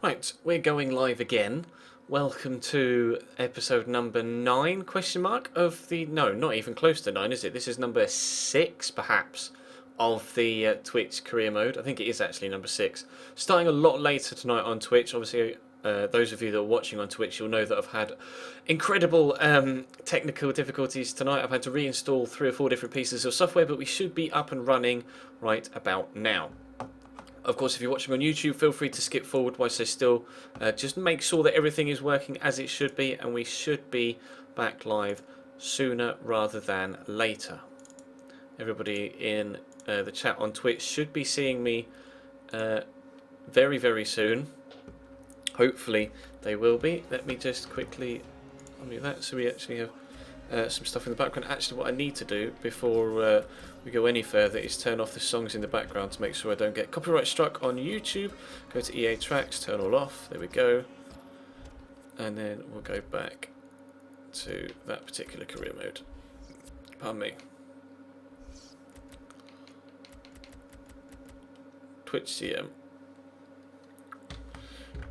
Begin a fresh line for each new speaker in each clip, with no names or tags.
Right, we're going live again. Welcome to episode number 9, question mark, of the... No, not even close to 9, is it? This is number 6, perhaps, of the Twitch career mode. I think it is actually number 6. Starting a lot later tonight on Twitch. Obviously, those of you that are watching on Twitch, you'll know that I've had incredible technical difficulties tonight. I've had to reinstall 3 or 4 different pieces of software, but we should be up and running right about now. Of course, if you're watching on YouTube, feel free to skip forward whilst I still just make sure that everything is working as it should be, and we should be back live sooner rather than later. Everybody in the chat on Twitch should be seeing me very, very soon. Hopefully they will be. Let me just quickly undo that so we actually have some stuff in the background. Actually, what I need to do before we go any further is turn off the songs in the background to make sure I don't get copyright struck on YouTube. Go to EA Tracks, turn all off, there we go, and then we'll go back to that particular career mode. Pardon me. Twitch CM.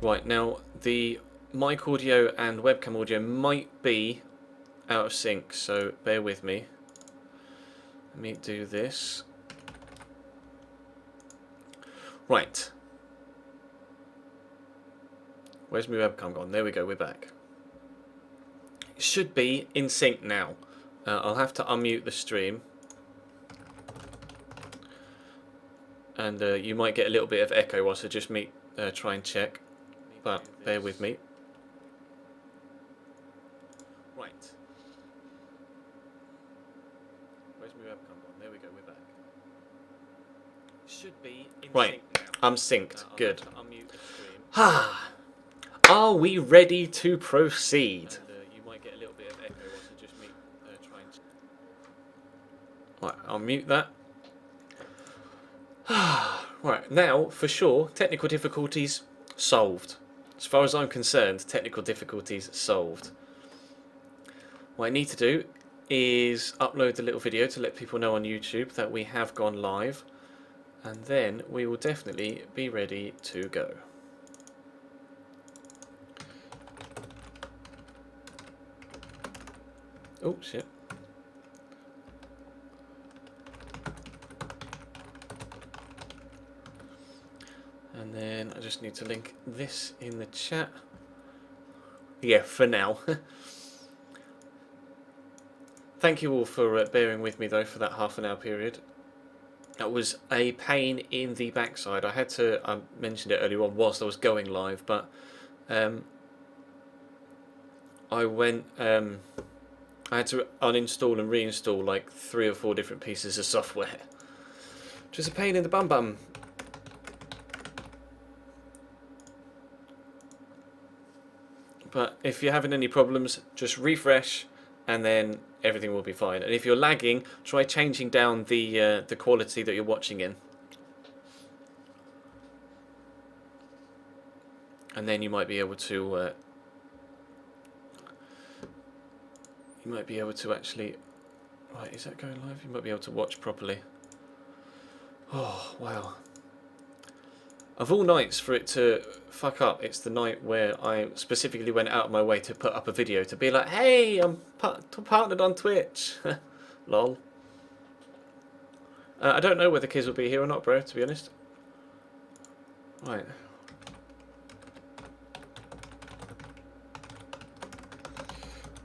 Right, now the mic audio and webcam audio might be out of sync, so bear with me. Let me do this. Right. Where's my webcam gone? There we go, we're back. It should be in sync now. I'll have to unmute the stream. And you might get a little bit of echo whilst I just try and check. But bear with me. Right. Where's my webcam gone? There we go, we're back. Should be in sync now. I'm synced. Good. Ah. Are we ready to proceed? And, you might get a little bit of echo whilst I just try and... Right, I'll mute that. Right, now, for sure, technical difficulties solved. As far as I'm concerned, technical difficulties solved. What I need to do is upload the little video to let people know on YouTube that we have gone live, and then we will definitely be ready to go. Oh shit. And then I just need to link this in the chat. Yeah, for now. Thank you all for bearing with me though for that half-an-hour period. That was a pain in the backside. I had to, I mentioned it earlier on whilst I was going live, but I went, I had to uninstall and reinstall like 3 or 4 different pieces of software. Which is a pain in the bum. But if you're having any problems, just refresh and then everything will be fine. And if you're lagging, try changing down the quality that you're watching in. And then you might be able to actually... Right, is that going live? You might be able to watch properly. Oh, wow. Of all nights for it to fuck up, it's the night where I specifically went out of my way to put up a video to be like, hey, I'm partnered on Twitch. Lol. I don't know whether kids will be here or not, bro, to be honest. Right.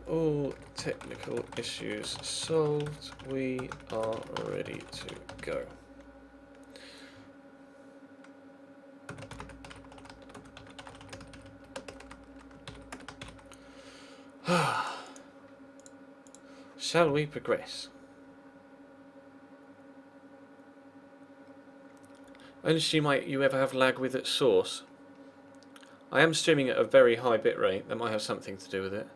All technical issues solved. We are ready to go. Shall we progress? Only might you ever have lag with its source. I am streaming at a very high bitrate. That might have something to do with it.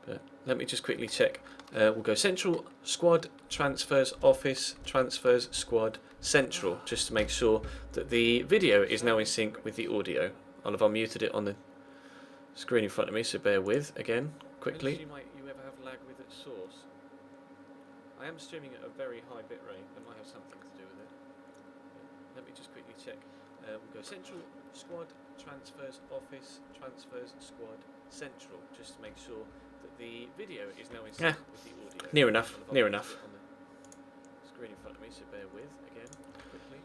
But let me just quickly check. We'll go central, squad, transfers, office, transfers, squad, central, just to make sure that the video is now in sync with the audio. I'll have unmuted it on the screen in front of me, so bear with again quickly. Might you ever have lag with its source? I am streaming at a very high bitrate. That might have something to do with it. Let me just quickly check. We'll go central, squad, transfers, office, transfers, squad, central, just to make sure that the video is now in sync with the audio.
Near enough, near enough.
On the screen in front of me, so bear with again quickly.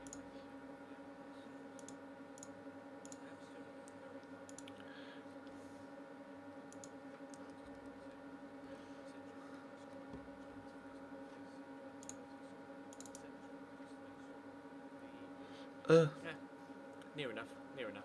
Yeah, near enough, near enough.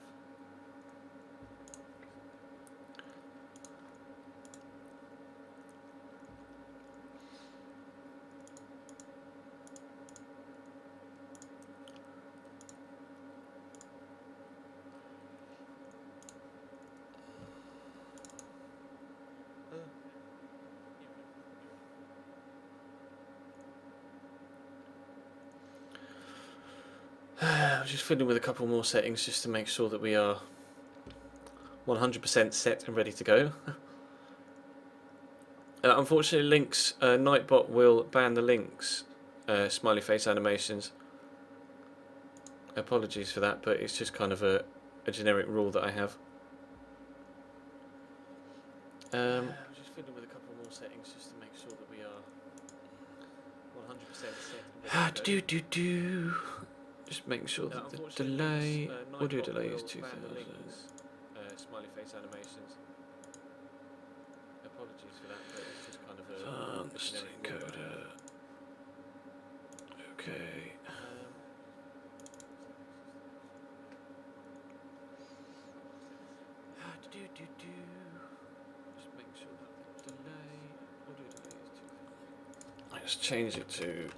I'm just fiddling with a couple more settings just to make sure that we are 100% set and ready to go. Unfortunately, links, Nightbot will ban the links, smiley face animations. Apologies for that, but it's just kind of a generic rule that I have. I'm just fiddling with a couple more settings just to make sure that we are 100% set and ready to go. Just making sure that the delay, audio delay is 2000. Smiley face animations. Apologies for that, but it's just kind of a encoder. Okay. Just make sure that the delay, audio delay is 2000. Let's change it to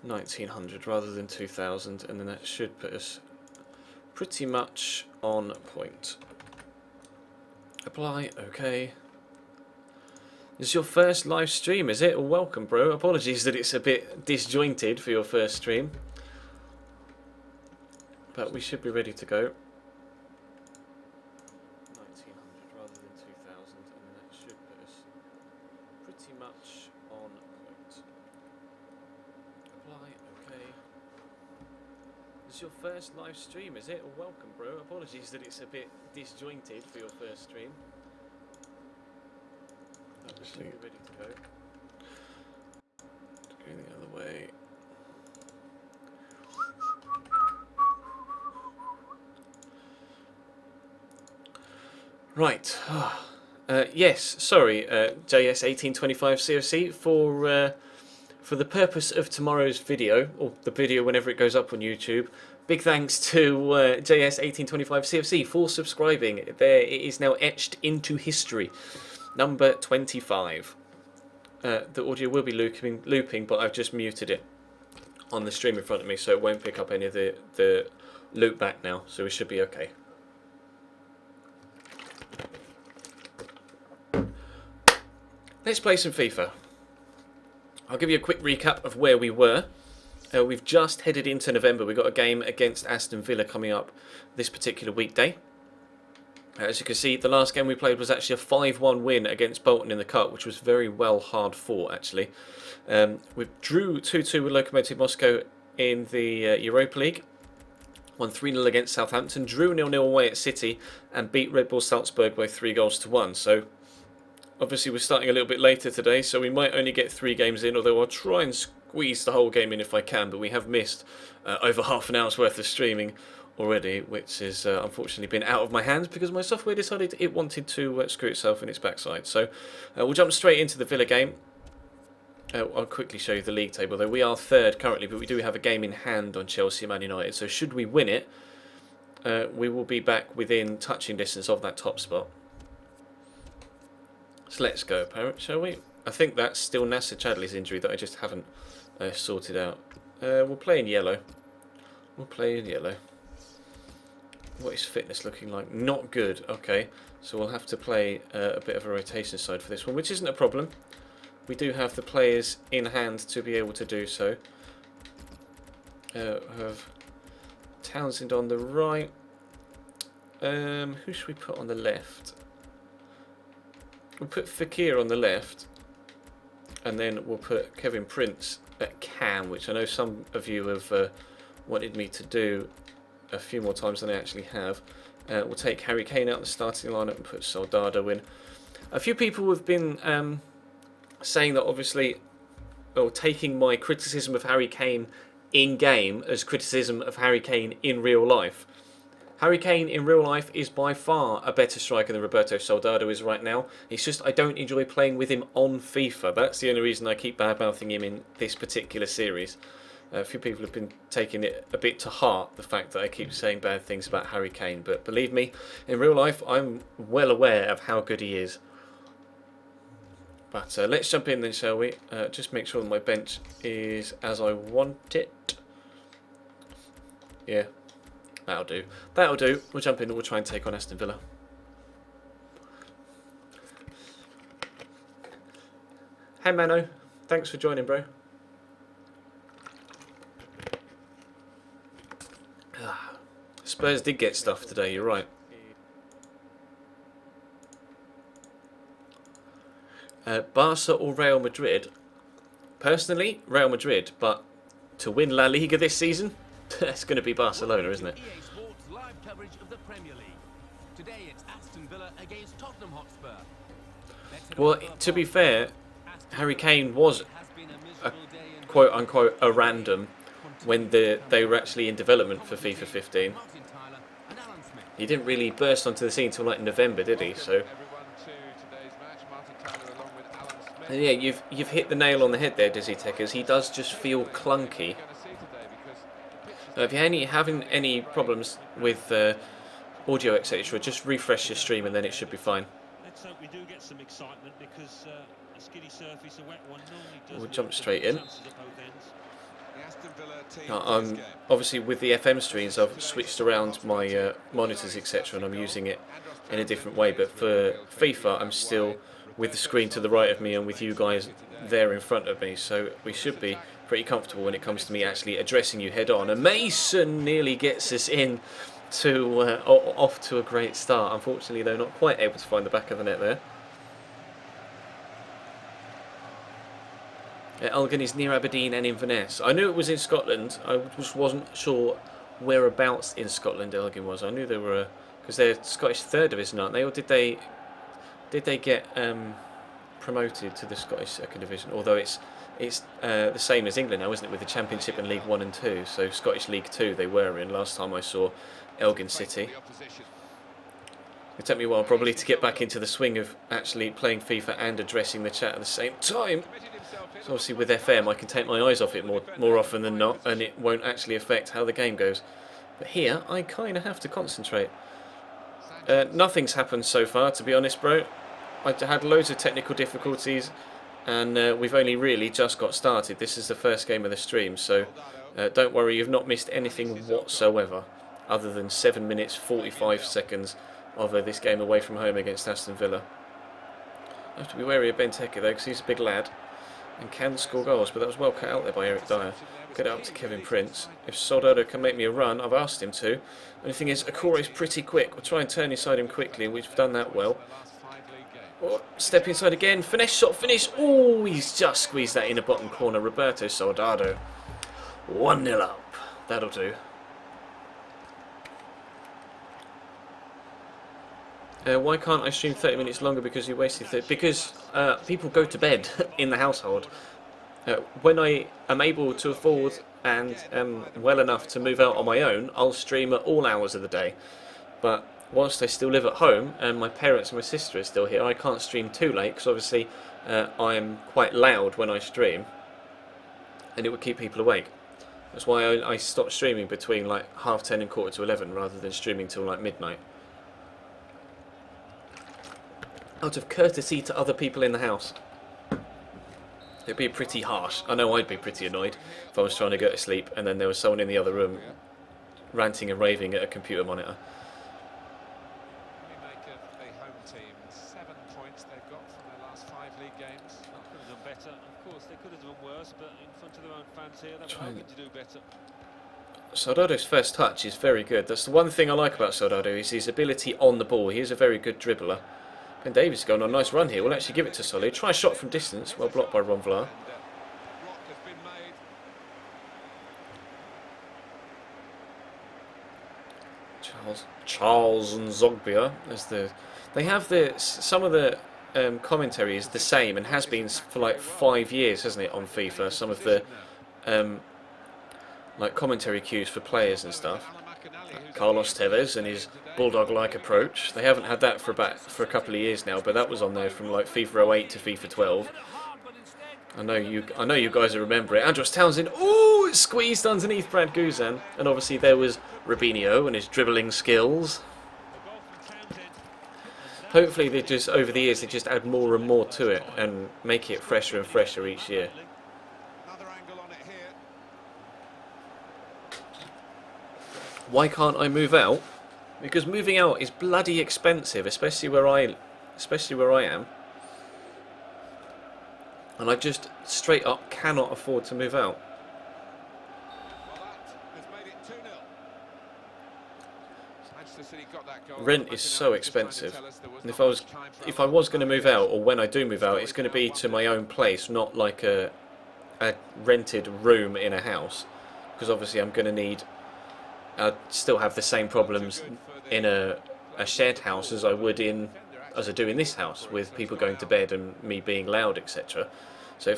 1900 rather than 2000, and then that should put us pretty much on point. Apply, okay. This is your first live stream, is it? Well, welcome, bro. Apologies that it's a bit disjointed for your first stream, but we should be ready to go. 1900 rather than 2000, and then that should put us pretty much on point. Okay. This is your first live stream, is it? Well, welcome, bro. Apologies that it's a bit disjointed for your first stream. But we should be ready to go. Going the other way. Right. Yes, sorry, JS1825 COC, for the purpose of tomorrow's video, or the video whenever it goes up on YouTube, big thanks to JS1825 CFC for subscribing. There, it is now etched into history. Number 25. The audio will be looping, but I've just muted it on the stream in front of me, so it won't pick up any of the loop back now, so we should be okay. Let's play some FIFA. I'll give you a quick recap of where we were. We've just headed into November. We've got a game against Aston Villa coming up this particular weekday. As you can see, the last game we played was actually a 5-1 win against Bolton in the Cup, which was very well hard fought, actually. We drew 2-2 with Lokomotiv Moscow in the Europa League. Won 3-0 against Southampton, drew 0-0 away at City, and beat Red Bull Salzburg by 3-1. So, obviously, we're starting a little bit later today, so we might only get 3 games in, although I'll try and squeeze the whole game in if I can, but we have missed over half an hour's worth of streaming already, which has unfortunately been out of my hands because my software decided it wanted to screw itself in its backside. So we'll jump straight into the Villa game. I'll quickly show you the league table, though we are third currently, but we do have a game in hand on Chelsea and Man United, so should we win it, we will be back within touching distance of that top spot. So let's go, Parrot, shall we? I think that's still Nasser Chadley's injury that I just haven't sorted out. We'll play in yellow. We'll play in yellow. What is fitness looking like? Not good. Okay, so we'll have to play a bit of a rotation side for this one, which isn't a problem. We do have the players in hand to be able to do so. Have Townsend on the right. Who should we put on the left? We'll put Fixture on the left, and then we'll put Kevin Prince at cam, which I know some of you have wanted me to do a few more times than I actually have. We'll take Harry Kane out of the starting lineup and put Soldado in. A few people have been saying that obviously, or taking my criticism of Harry Kane in game as criticism of Harry Kane in real life. Harry Kane in real life is by far a better striker than Roberto Soldado is right now. It's just I don't enjoy playing with him on FIFA. That's the only reason I keep bad-mouthing him in this particular series. A few people have been taking it a bit to heart, the fact that I keep saying bad things about Harry Kane. But believe me, in real life, I'm well aware of how good he is. But let's jump in then, shall we? Just make sure that my bench is as I want it. Yeah. That'll do. That'll do. We'll jump in and we'll try and take on Aston Villa. Hey Mano, thanks for joining, bro. Spurs did get stuff today, you're right. Barca or Real Madrid? Personally, Real Madrid, but to win La Liga this season, it's going to be Barcelona, isn't it?
EA Sports live coverage of the Premier League. Today it's Aston Villa against Tottenham Hotspur.
Well, to be fair, Harry Kane was a quote-unquote a random when they were actually in development for FIFA 15. He didn't really burst onto the scene until like November, did he? So yeah, you've hit the nail on the head there, Dizzy Techers. He does just feel clunky. If you're having any problems with audio, etc., just refresh your stream and then it should be fine.
Let's hope we do get some excitement because a skiddy surface, a wet one, normally does.
We'll jump straight in.
I'm
Obviously with the FM streams, I've switched around my monitors, etc., and I'm using it in a different way. But for FIFA, I'm still with the screen to the right of me and with you guys there in front of me, so we should be pretty comfortable when it comes to me actually addressing you head on. And Mason nearly gets us in to off to a great start. Unfortunately, they're not quite able to find the back of the net there. Elgin is near Aberdeen and Inverness. I knew it was in Scotland. I just wasn't sure whereabouts in Scotland Elgin was. I knew they were because they're Scottish third division, aren't they? Or did they get promoted to the Scottish second division? Although it's the same as England now, isn't it? With the Championship and League 1 and 2. So Scottish League 2 they were in last time I saw Elgin City. It took me a while probably to get back into the swing of actually playing FIFA and addressing the chat at the same time. So obviously with FM I can take my eyes off it more often than not, and it won't actually affect how the game goes. But here I kind of have to concentrate. Nothing's happened so far, to be honest, bro. I had loads of technical difficulties, and we've only really just got started. This is the first game of the stream, so don't worry, you've not missed anything whatsoever, other than 7 minutes 45 seconds of this game away from home against Aston Villa. I have to be wary of Benteke though, because he's a big lad and can score goals, but that was well cut out there by Eric Dyer. Get it up to Kevin Prince. If Soldado can make me a run, I've asked him to. Only thing is, Okoro's pretty quick. We'll try and turn inside him quickly, and we've done that well. Oh, step inside again. Finesse shot, finish. Oh, he's just squeezed that in the bottom corner. Roberto Soldado. 1-0 up. That'll do. Why can't I stream 30 minutes longer? Because you wasted 30. Because people go to bed in the household. When I am able to afford and well enough to move out on my own, I'll stream at all hours of the day. But whilst I still live at home and my parents and my sister are still here, I can't stream too late because obviously I'm quite loud when I stream and it would keep people awake. That's why I stopped streaming between like 10:30 and 11:15 rather than streaming till like midnight. Out of courtesy to other people in the house. It'd be pretty harsh. I know I'd be pretty annoyed if I was trying to go to sleep and then there was someone in the other room ranting and raving at a computer monitor.
What do you make of the home team? 7 points they've got from their last 5 league games.
could have done better. Of course, they could have done worse, but in front of their own fans here, they were hoping to do better.
Soldado's first touch is very good. That's the one thing I like about Soldado is his ability on the ball. He is a very good dribbler. Ben Davies is going on a nice run here. We'll actually give it to Solly. Try a shot from distance. Well blocked by Ron Vlaar. Charles and Zogbia as the. They have some of the commentary is the same and has been for like 5 years, hasn't it, on FIFA? Some of the like commentary cues for players and stuff. Carlos Tevez and his bulldog-like approach. They haven't had that for a couple of years now, but that was on there from like FIFA 08 to FIFA 12. I know you guys will remember it. Andros Townsend, ooh, it's squeezed underneath Brad Guzan, and obviously there was Robinho and his dribbling skills. Hopefully they just over the years they just add more and more to it and make it fresher and fresher each year. Why can't I move out? Because moving out is bloody expensive, especially where I am. And I just straight up cannot afford to move out. Rent is so expensive. And if I was going to move out, or when I do move out, it's going to be to my own place, not like a rented room in a house. Because obviously I'm going to need. I'd still have the same problems in a shared house as I do in this house, with people going to bed and me being loud, etc. So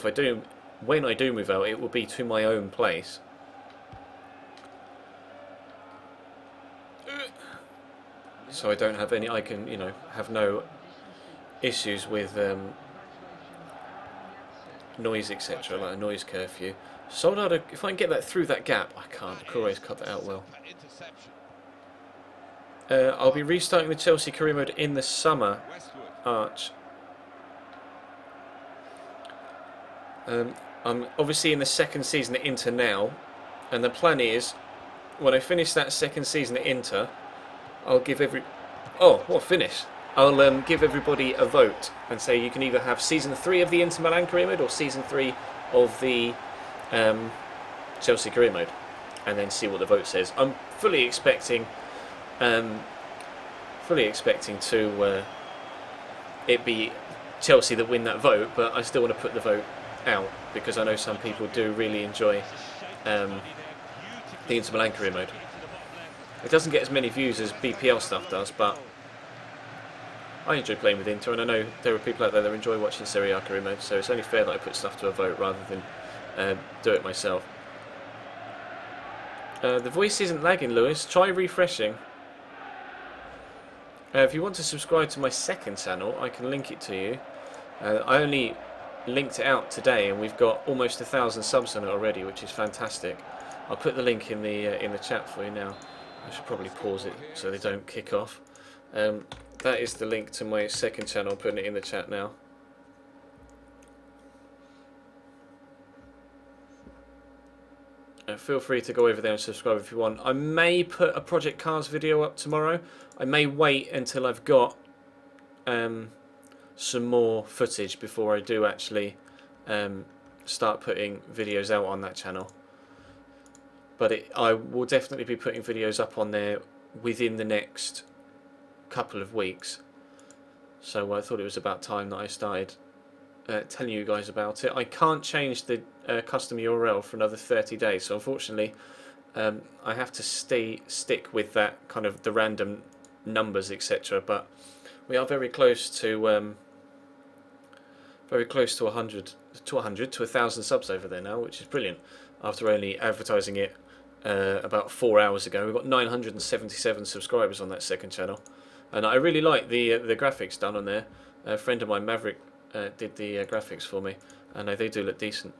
when I do move out, it will be to my own place. So I don't have any. I can, have no issues with noise, etc. Like a noise curfew. Soldado, if I can get that through that gap, I can't. Correa's cut that out well. I'll be restarting the Chelsea career mode in the summer, Arch. I'm obviously in the second season at Inter now, and the plan is, when I finish that second season at Inter, I'll give I'll give everybody a vote and say you can either have season 3 of the Inter Milan career mode or season 3 of the Chelsea career mode, and then see what the vote says. I'm fully expecting to it be Chelsea that win that vote, but I still want to put the vote out because I know some people do really enjoy the Inter Milan career mode. It doesn't get as many views as BPL stuff does, but I enjoy playing with Inter, and I know there are people out there that enjoy watching Serie A career mode, so it's only fair that I put stuff to a vote rather than do it myself. The voice isn't lagging, Lewis. Try refreshing. If you want to subscribe to my second channel, I can link it to you. I only linked it out today, and we've got almost 1,000 subs on it already, which is fantastic. I'll put the link in the chat for you now. I should probably pause it so they don't kick off. That is the link to my second channel. I'm putting it in the chat now. Feel free to go over there and subscribe if you want. I may put a Project Cars video up tomorrow. I may wait until I've got some more footage before I do actually start putting videos out on that channel. But I will definitely be putting videos up on there within the next couple of weeks. So I thought it was about time that I started telling you guys about it. I can't change the custom URL for another 30 days, so unfortunately I have to stick with that kind of the random numbers, etc. But we are very close to 100 to 1,000 subs over there now, which is brilliant. After only advertising it about 4 hours ago, we've got 977 subscribers on that second channel, and I really like the graphics done on there. A friend of mine, Maverick, did the graphics for me, and they do look decent.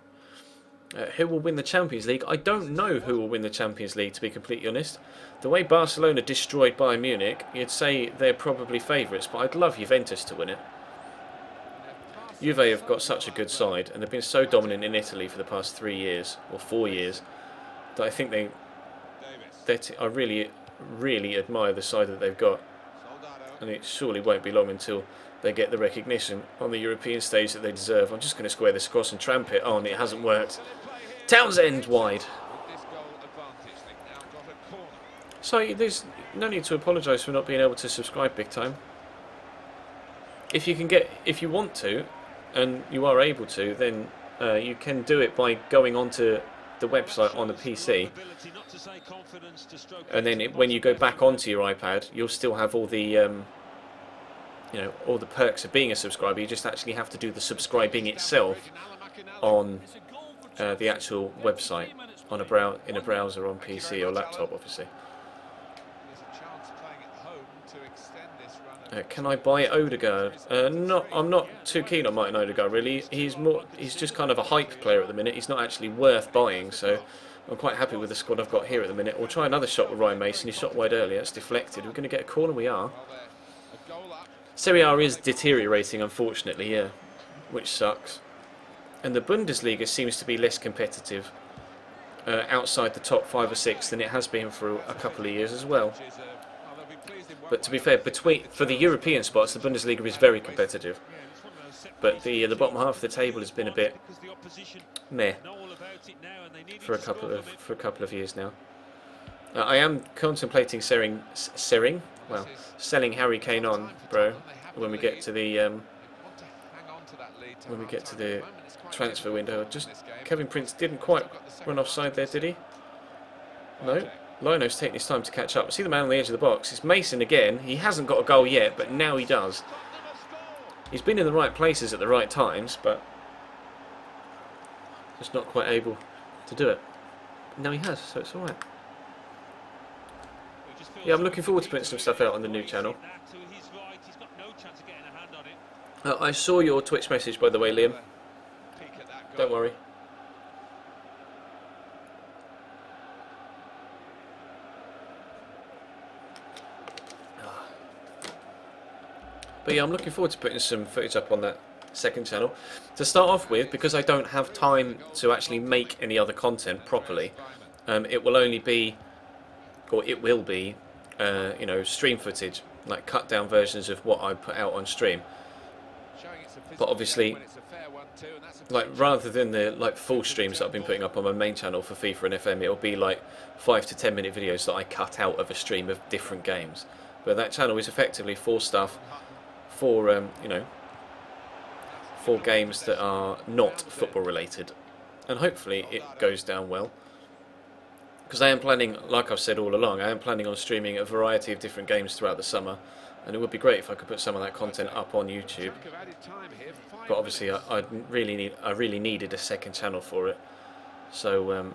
Who will win the Champions League? I don't know who will win the Champions League, to be completely honest. The way Barcelona destroyed Bayern Munich, you'd say they're probably favourites, but I'd love Juventus to win it. Juve have got such a good side, and they've been so dominant in Italy for the past 3 years, or 4 years, that I think I really admire the side that they've got. And it surely won't be long until they get the recognition on the European stage that they deserve. I'm just going to square this across and tramp it on. It hasn't worked. Townsend wide. So there's no need to apologise for not being able to subscribe big time. If you want to, and you are able to, then you can do it by going onto the website on the PC, and then when you go back onto your iPad, you'll still have all the all the perks of being a subscriber. You just actually have to do the subscribing itself on the actual website on in a browser on PC or laptop, obviously. Can I buy Odegaard? I'm not too keen on Martin Odegaard, really. He's just kind of a hype player at the minute. He's not actually worth buying, so I'm quite happy with the squad I've got here at the minute. We'll try another shot with Ryan Mason. He shot wide earlier. It's deflected. We're going to get a corner. We are. Serie A is deteriorating, unfortunately, yeah, which sucks. And the Bundesliga seems to be less competitive outside the top 5 or 6 than it has been for a couple of years as well. But to be fair, for the European spots, the Bundesliga is very competitive. But the bottom half of the table has been a bit meh for a couple of years now. I am contemplating selling Harry Kane on, bro, when we get to the transfer window. Just Kevin Prince didn't quite run offside there, did he? No. Lino's taking his time to catch up. See the man on the edge of the box. It's Mason again. He hasn't got a goal yet, but now he does. He's been in the right places at the right times, but just not quite able to do it. Now he has, so it's alright. Yeah, I'm looking forward to putting some stuff out on the new channel. I saw your Twitch message, by the way, Liam. Don't worry. But yeah, I'm looking forward to putting some footage up on that second channel. To start off with, because I don't have time to actually make any other content properly, it will only be, or it will be, stream footage, like cut down versions of what I put out on stream. But obviously, like rather than the full streams that I've been putting up on my main channel for FIFA and FM, it'll be like 5 to 10 minute videos that I cut out of a stream of different games. But that channel is effectively for stuff for for games that are not football related, and hopefully it goes down well. Because I am planning, like I've said all along, I am planning on streaming a variety of different games throughout the summer, and it would be great if I could put some of that content up on YouTube. But obviously, I really needed a second channel for it, so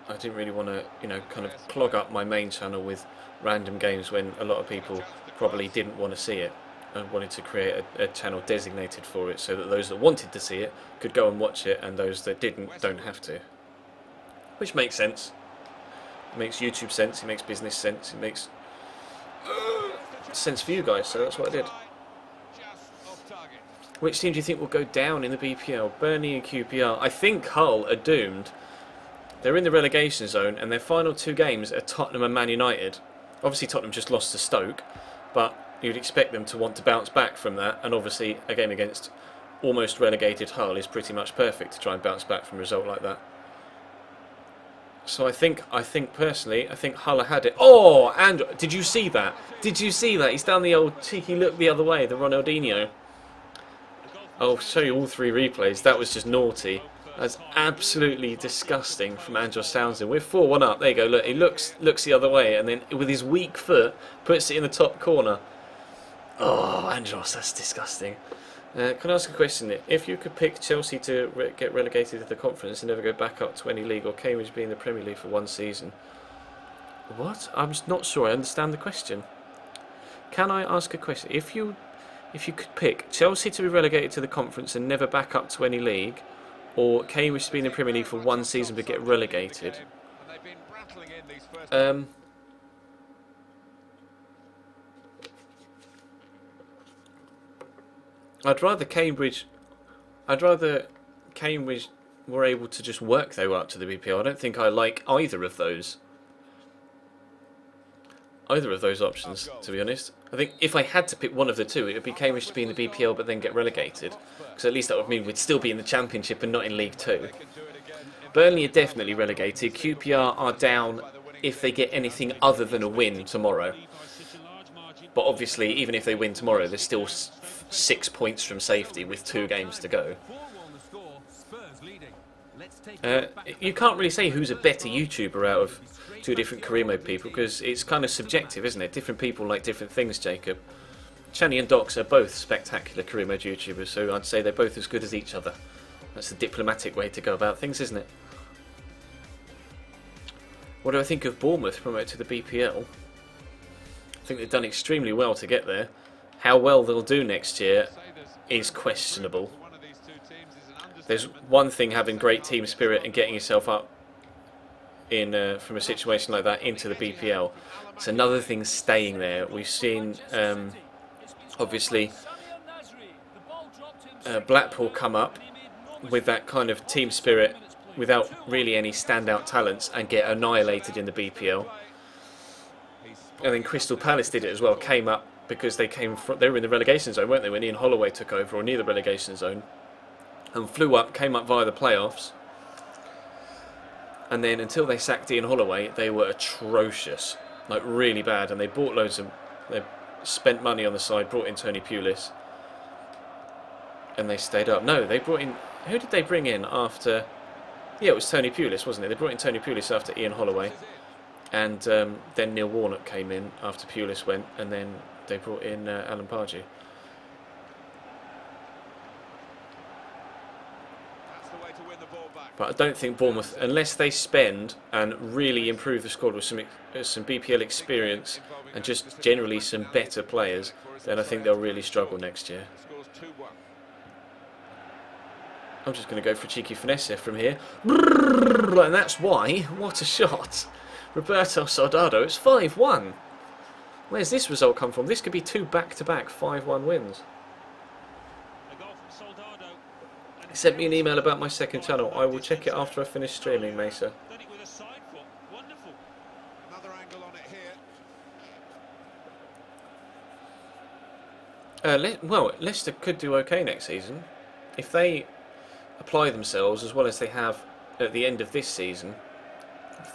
I didn't really want to, kind of clog up my main channel with random games when a lot of people probably didn't want to see it. I wanted to create a channel designated for it so that those that wanted to see it could go and watch it, and those that didn't don't have to. Which makes sense. It makes YouTube sense, it makes business sense, it makes sense for you guys, so that's what I did. Which team do you think will go down in the BPL? Burnley and QPR. I think Hull are doomed. They're in the relegation zone, and their final 2 games are Tottenham and Man United. Obviously Tottenham just lost to Stoke, but you'd expect them to want to bounce back from that, and obviously a game against almost relegated Hull is pretty much perfect to try and bounce back from a result like that. So I think personally, I think Hull had it. Oh, Andrew, did you see that? Did you see that? He's done the old cheeky look the other way, the Ronaldinho. I'll show you all 3 replays. That was just naughty. That's absolutely disgusting from Andros Townsend. We're 4-1 up. There you go. Look, he looks the other way, and then with his weak foot puts it in the top corner. Oh, Andros, that's disgusting. Can I ask a question? If you could pick Chelsea to get relegated to the Conference and never go back up to any league, or Cambridge be in the Premier League for 1 season, what? I'm just not sure I understand the question. Can I ask a question? If you could pick Chelsea to be relegated to the Conference and never back up to any league, or Cambridge to be in the Premier League for 1 season but get relegated, I'd rather Cambridge were able to just work their way up to the BPL. I don't think I like either of those options, to be honest. I think if I had to pick one of the two, it would be Cambridge to be in the BPL but then get relegated, because at least that would mean we'd still be in the Championship and not in League 2. Burnley are definitely relegated. QPR are down if they get anything other than a win tomorrow. But obviously, even if they win tomorrow, they're still 6 points from safety with 2 games to go.
4 on the score, Spurs leading. Let's take
You can't really say who's a better YouTuber out of 2 different career mode people, because it's kind of subjective, isn't it? Different people like different things, Jacob. Channy and Docs are both spectacular career mode YouTubers, so I'd say they're both as good as each other. That's the diplomatic way to go about things, isn't it? What do I think of Bournemouth promoted to the BPL? I think they've done extremely well to get there. How well they'll do next year is questionable. There's one thing having great team spirit and getting yourself up in from a situation like that into the BPL. It's another thing staying there. We've seen obviously Blackpool come up with that kind of team spirit without really any standout talents and get annihilated in the BPL. And then Crystal Palace did it as well, came up because they were in the relegation zone, weren't they, when Ian Holloway took over, or near the relegation zone, and flew up, came up via the playoffs. And then until they sacked Ian Holloway, they were atrocious, like really bad, and they bought they spent money on the side, brought in Tony Pulis, and they stayed up. No, they brought in, who did they bring in after? Yeah, it was Tony Pulis, wasn't it? They brought in Tony Pulis after Ian Holloway, and then Neil Warnock came in after Pulis went, and then they brought in Alan Pardew. But I don't think Bournemouth, unless they spend and really improve the squad with some BPL experience and just generally some better players, then I think they'll really struggle next year. I'm just going to go for a cheeky finesse here from here. And that's why. What a shot. Roberto Soldado. It's 5-1. Where's this result come from? This could be 2 back-to-back 5-1 wins. He sent me an email about my second channel. I will check it after I finish streaming, Mesa.
Another angle on it here.
Well, Leicester could do okay next season if they apply themselves as well as they have at the end of this season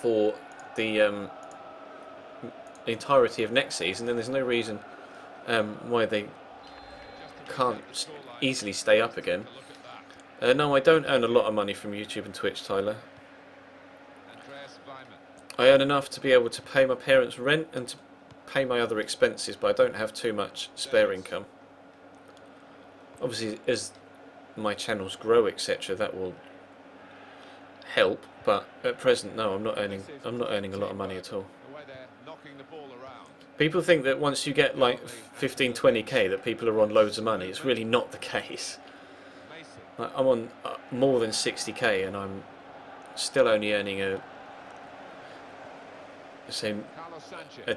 for the entirety of next season. Then there's no reason why they can't easily stay up again. No, I don't earn a lot of money from YouTube and Twitch, Tyler. I earn enough to be able to pay my parents' rent and to pay my other expenses, but I don't have too much spare income. Obviously, as my channels grow, etc., that will help. But at present, no, I'm not earning a lot of money at all. People think that once you get like 15, 20k, that people are on loads of money. It's really not the case. I'm on more than 60k, and I'm still only earning a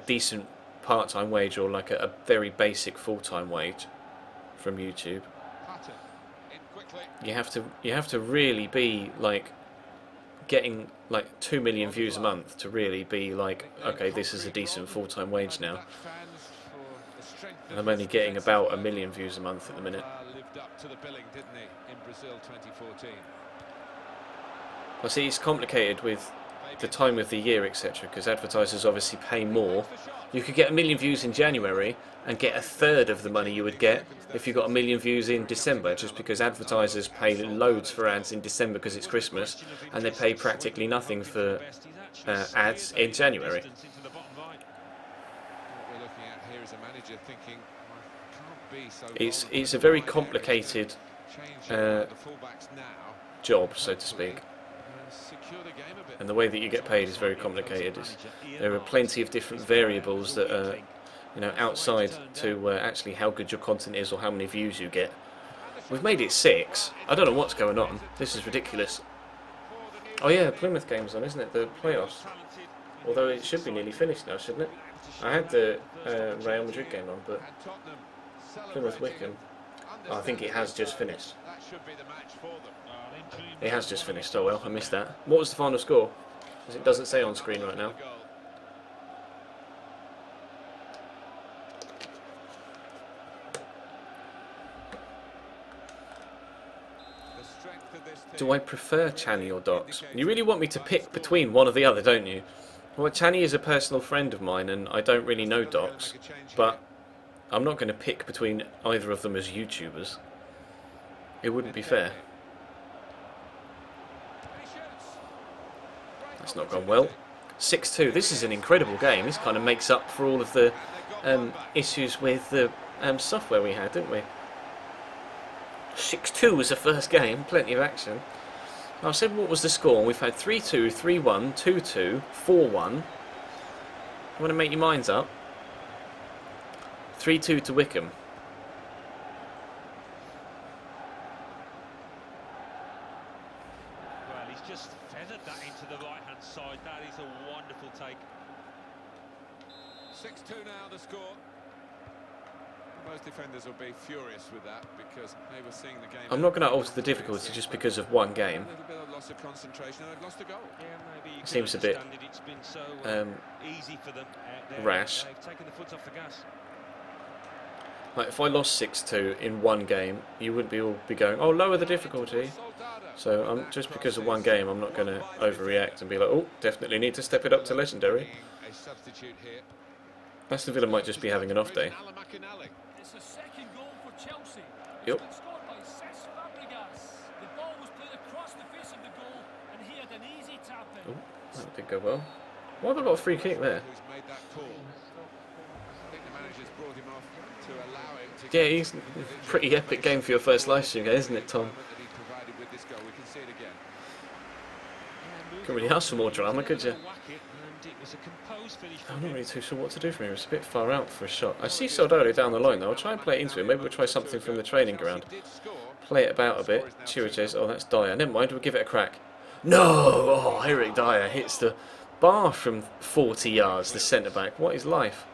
decent part-time wage, or like a very basic full-time wage from YouTube. You have to really be like getting like 2 million views a month to really be like, okay, this is a decent full-time wage now. And I'm only getting about 1 million views a month at the minute. I see it's complicated with the time of the year, etc., because advertisers obviously pay more. You could get 1 million views in January and get 1/3 of the money you would get if you got 1 million views in December, just because advertisers pay loads for ads in December because it's Christmas, and they pay practically nothing for ads in January. It's a very complicated job, so to speak. And the way that you get paid is very complicated. There are plenty of different variables that are, outside to actually how good your content is or how many views you get. We've made it 6. I don't know what's going on. This is ridiculous. Oh yeah, Plymouth game's on, isn't it? The playoffs. Although it should be nearly finished now, shouldn't it? I had the Real Madrid game on, but Plymouth Wickham. Oh, I think it has just finished. It has just finished. Oh well, I missed that. What was the final score? Because it doesn't say on screen right now. Do I prefer Channy or Docs? You really want me to pick between one or the other, don't you? Well, Channy is a personal friend of mine, and I don't really know Docs, but I'm not going to pick between either of them as YouTubers. It wouldn't be fair. That's not gone well. 6-2. This is an incredible game. This kind of makes up for all of the issues with the software we had, didn't we? 6-2 was the first game. Plenty of action. I said what was the score? We've had 3-2, 3-1, 2-2, 4-1. You want to make your minds up? 3-2 to Wickham.
Well, he's just feathered that into the right-hand side. That is a wonderful take.
6-2 now the score. Most defenders will be furious with that because they were seeing the game.
I'm not going to alter the difficulty just because of one game.
A little bit of loss of concentration and they've lost a goal.
Yeah, maybe you
Seems
can
a bit
understand it. It's been so easy for them out there.
rash.
They've taken the foot off the gas.
Like if I lost 6-2 in one game, you wouldn't all be going, "Oh, lower the difficulty." So just because of one game, I'm not going to overreact and be like, "Oh, definitely need to step it up to legendary."
A substitute here.
Aston Villa might just be having an off day.
It's a second goal for Chelsea.
Yep.
It's been scored by Cesc Fabregas. The ball was put across the face of the goal, and he had an easy tap in.
Oh, that did go well. Why have I got a free kick there?
Who's made that call? I think the manager's brought him off to allow him to.
Yeah, he's pretty epic game for your first live stream game, isn't it, Tom?
That he provided with this goal. We can see it again.
Couldn't really ask for more drama, could you?
It was a composed finish from
I'm not
him.
really too sure what to do from here. It's a bit far out for a shot. I see Soldado down the line though. I'll try and play it into him. Maybe we'll try something from the training ground. Play it about a bit. Chiriches. Oh, that's Dyer. Never mind. We'll give it a crack. No! Oh, Eric Dyer hits the bar from 40 yards. The centre back. What is life?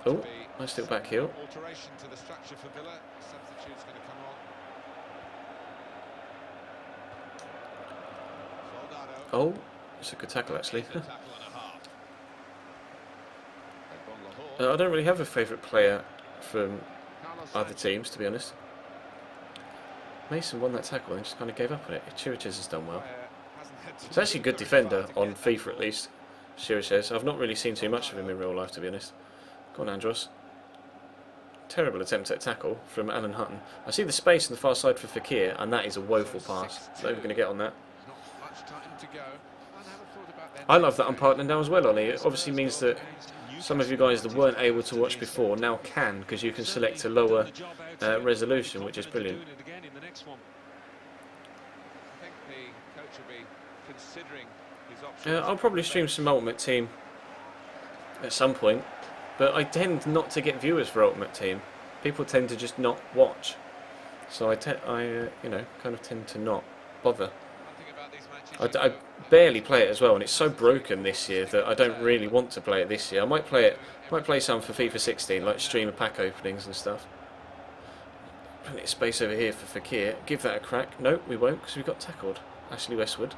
Oh, nice little back heel.
Alteration to the structure for Villa. Substitute's going to come on.
Oh, it's a good tackle actually. I don't really have a favourite player from other teams, to be honest. Mason won that tackle and just kind of gave up on it. Chiriches has done well. He's actually a good defender on FIFA at least. Chiriches. I've not really seen too much of him in real life, to be honest. Go on, Andros. Terrible attempt at tackle from Alan Hutton. I see the space on the far side for Fixture, and that is a woeful pass. Not even going to get on that. I love that I'm partnered now as well, Ollie. It obviously means that some of you guys that weren't able to watch before now can, because you can select a lower resolution, which is brilliant. I'll probably stream some Ultimate Team at some point, but I tend not to get viewers for Ultimate Team. People tend to just not watch, so I you know, kind of tend to not bother. I barely play it as well, and it's so broken this year that I don't really want to play it this year. I might play some for FIFA 16, like stream pack openings and stuff. Plenty of space over here for Fixture. Give that a crack. No, we won't, because we got tackled. Ashley Westwood.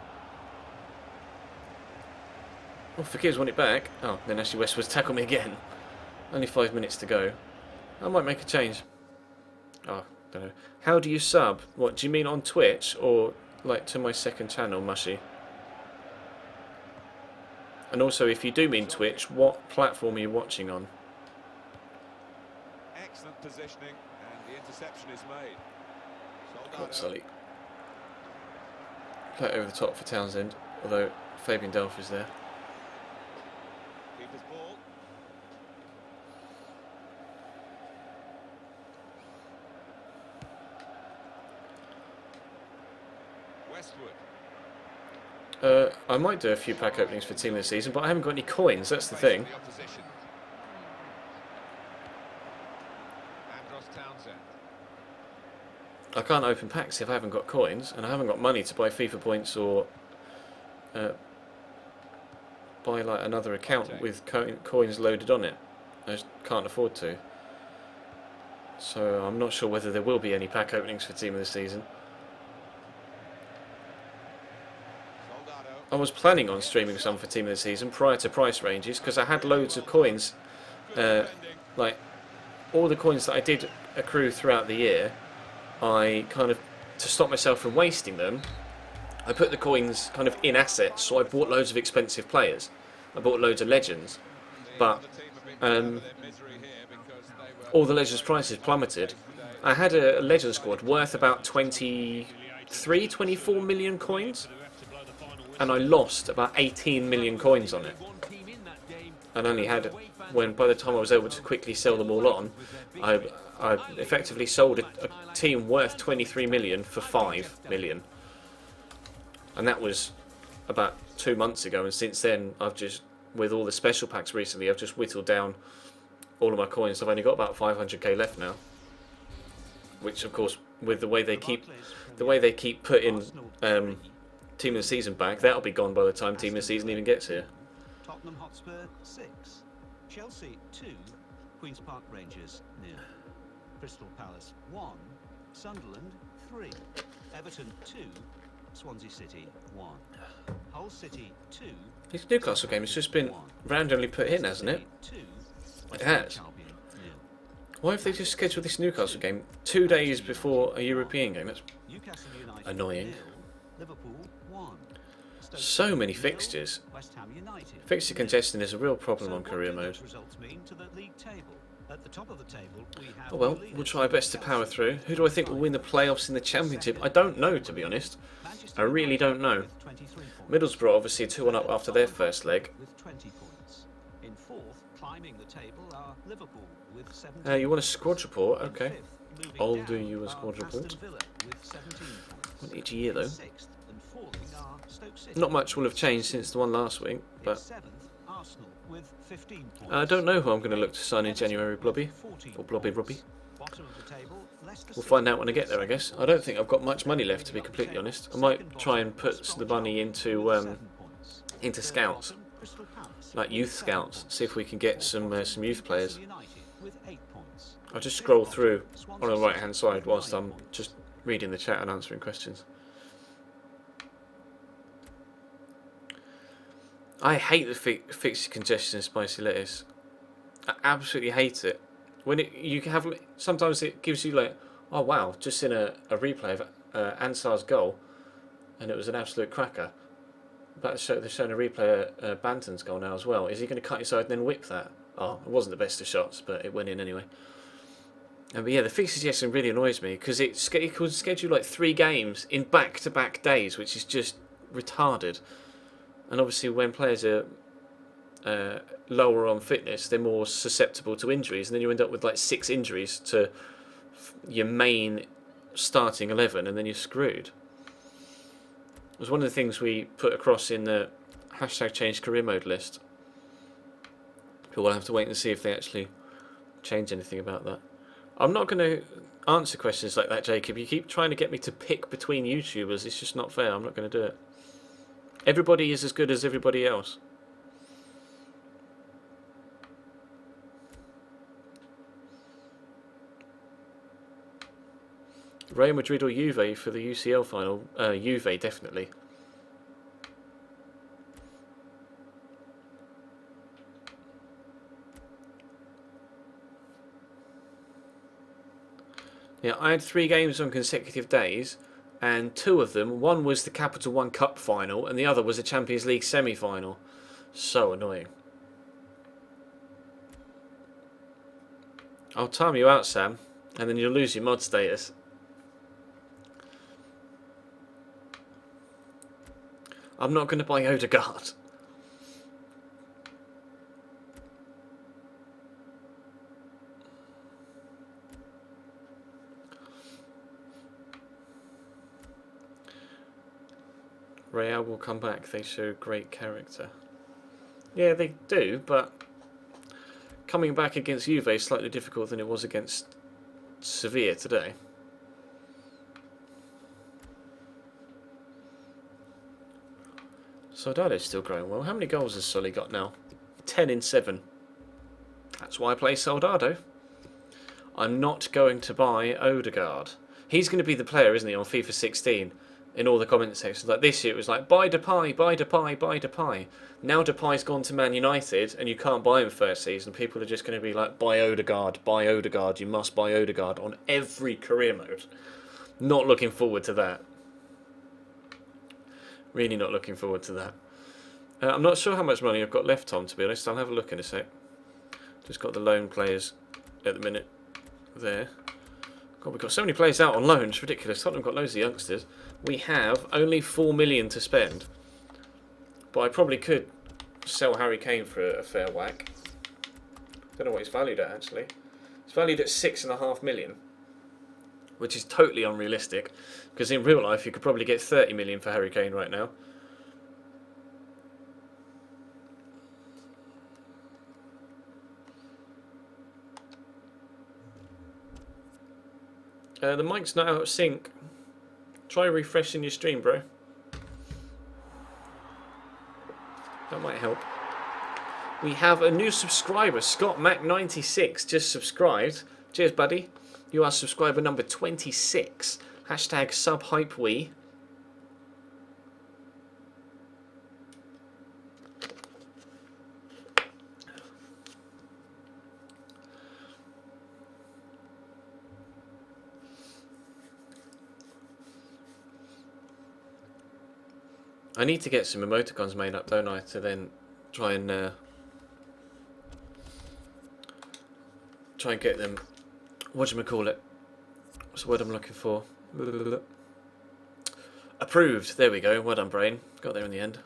Oh, Fixture's won it back. Oh, then Ashley Westwood's tackled me again. Only 5 minutes to go. I might make a change. Oh, don't know. How do you sub? What, do you mean on Twitch, or like to my second channel, Mushy? And also, if you do mean Twitch, what platform are you watching on?
Excellent positioning, and the interception is made.
God, Sully. Play it over the top for Townsend, although Fabian Delph is there.
Keeper's ball. Westwood.
I might do a few pack openings for Team of the Season, but I haven't got any coins, that's the thing. I can't open packs if I haven't got coins, and I haven't got money to buy FIFA points or buy like another account with coins loaded on it. I just can't afford to. So I'm not sure whether there will be any pack openings for Team of the Season. I was planning on streaming some for Team of the Season prior to price ranges, because I had loads of coins, like all the coins that I did accrue throughout the year. I kind of, to stop myself from wasting them, I put the coins kind of in assets, so I bought loads of expensive players. I bought loads of legends, but all the legends prices plummeted. I had a legend squad worth about 23, 24 million coins, and I lost about 18 million coins on it. And only had, when by the time I was able to quickly sell them all on, I effectively sold a team worth 23 million for 5 million. And that was about 2 months ago, and since then I've just, with all the special packs recently, I've just whittled down all of my coins. I've only got about 500k left now, which of course, with the way they keep putting team of the season back, that'll be gone by the time team of the season even gets here.
Tottenham Hotspur 6, Chelsea 2, Queen's Park Rangers 0, Crystal Palace 1, Sunderland 3, Everton 2, Swansea City 1, Hull City 2.
This Newcastle game has just been randomly put in, hasn't it? It has. Why have they just scheduled this Newcastle game 2 days before a European game? That's annoying. So many fixtures. Fixture congestion is a real problem on career mode. Oh well, we'll try our best to power through. Who do I think will win the playoffs in the Championship? I don't know, to be honest. I really don't know. Middlesbrough obviously 2-1 up after their first leg. You want a squad report? Okay. I'll do you a squad report. One each year though. Not much will have changed since the one last week, but I don't know who I'm going to look to sign in January, Blobby. Or Blobby Robbie. We'll find out when I get there, I guess. I don't think I've got much money left, to be completely honest. I might try and put the money into scouts, like youth scouts. See if we can get some youth players. I'll just scroll through on the right hand side whilst I'm just reading the chat and answering questions. I hate the fixture congestion and spicy lettuce. I absolutely hate it. When you have, sometimes it gives you like, oh wow, just seen a replay of Ansar's goal, and it was an absolute cracker. But they're showing a replay of Banton's goal now as well. Is he going to cut inside and then whip that? Oh, it wasn't the best of shots, but it went in anyway. But yeah, the fixture congestion really annoys me because it could schedule like 3 games in back-to-back days, which is just retarded. And obviously, when players are lower on fitness, they're more susceptible to injuries, and then you end up with like 6 injuries to your main starting 11, and then you're screwed. It was one of the things we put across in the hashtag change career mode list. But we'll have to wait and see if they actually change anything about that. I'm not going to answer questions like that, Jacob. You keep trying to get me to pick between YouTubers. It's just not fair. I'm not going to do it. Everybody is as good as everybody else. Real Madrid or Juve for the UCL final? Juve, definitely. Yeah, I had 3 games on consecutive days, and 2 of them, one was the Capital One Cup final, and the other was a Champions League semi-final. So annoying. I'll time you out, Sam, and then you'll lose your mod status. I'm not going to buy Odegaard. Real will come back. They show great character. Yeah, they do, but coming back against Juve is slightly difficult than it was against Sevilla today. Soldado's still growing well. How many goals has Solly got now? 10 in 7. That's why I play Soldado. I'm not going to buy Odegaard. He's going to be the player, isn't he, on FIFA 16? In all the comment sections. Like this year, it was like, buy Depay, buy Depay, buy Depay. Now Depay's gone to Man United, and you can't buy him first season. People are just going to be like, buy Odegaard, you must buy Odegaard on every career mode. Not looking forward to that. Really not looking forward to that. I'm not sure how much money I've got left, Tom, to be honest. I'll have a look in a sec. Just got the loan players at the minute there. God, we've got so many players out on loan. It's ridiculous. Tottenham got loads of youngsters. We have only 4 million to spend. But I probably could sell Harry Kane for a fair whack. Don't know what he's valued at, actually. It's valued at 6.5 million. Which is totally unrealistic. Because in real life, you could probably get 30 million for Harry Kane right now. The mic's not out of sync. Try refreshing your stream, bro. That might help. We have a new subscriber, Scott Mac 96, just subscribed. Cheers, buddy. You are subscriber number 26. Hashtag subhypewee. I need to get some emoticons made up, don't I, to then try and get them. Whatchamacallit? What's the word I'm looking for? Approved. There we go. Well done, brain. Got there in the end.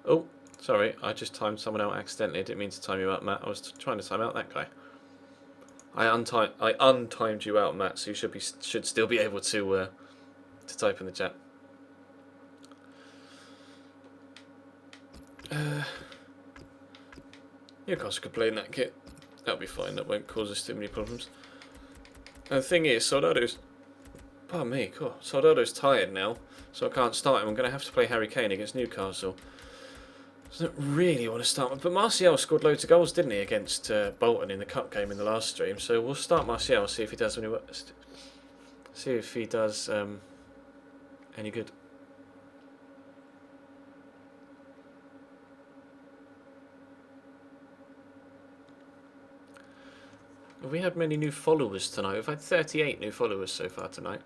Oh, sorry. I just timed someone out accidentally. I didn't mean to time you out, Matt. I was trying to time out that guy. I untimed you out, Matt. So you should still be able to type in the chat. Newcastle could play in that kit. That'll be fine. That won't cause us too many problems. And the thing is, Soldado's... Pardon me, cool. Soldado's tired now, so I can't start him. I'm going to have to play Harry Kane against Newcastle. I don't really want to start him. But Martial scored loads of goals, didn't he, against Bolton in the cup game in the last stream. So we'll start Martial, see if he does any good. Have we had many new followers tonight? We've had 38 new followers so far tonight.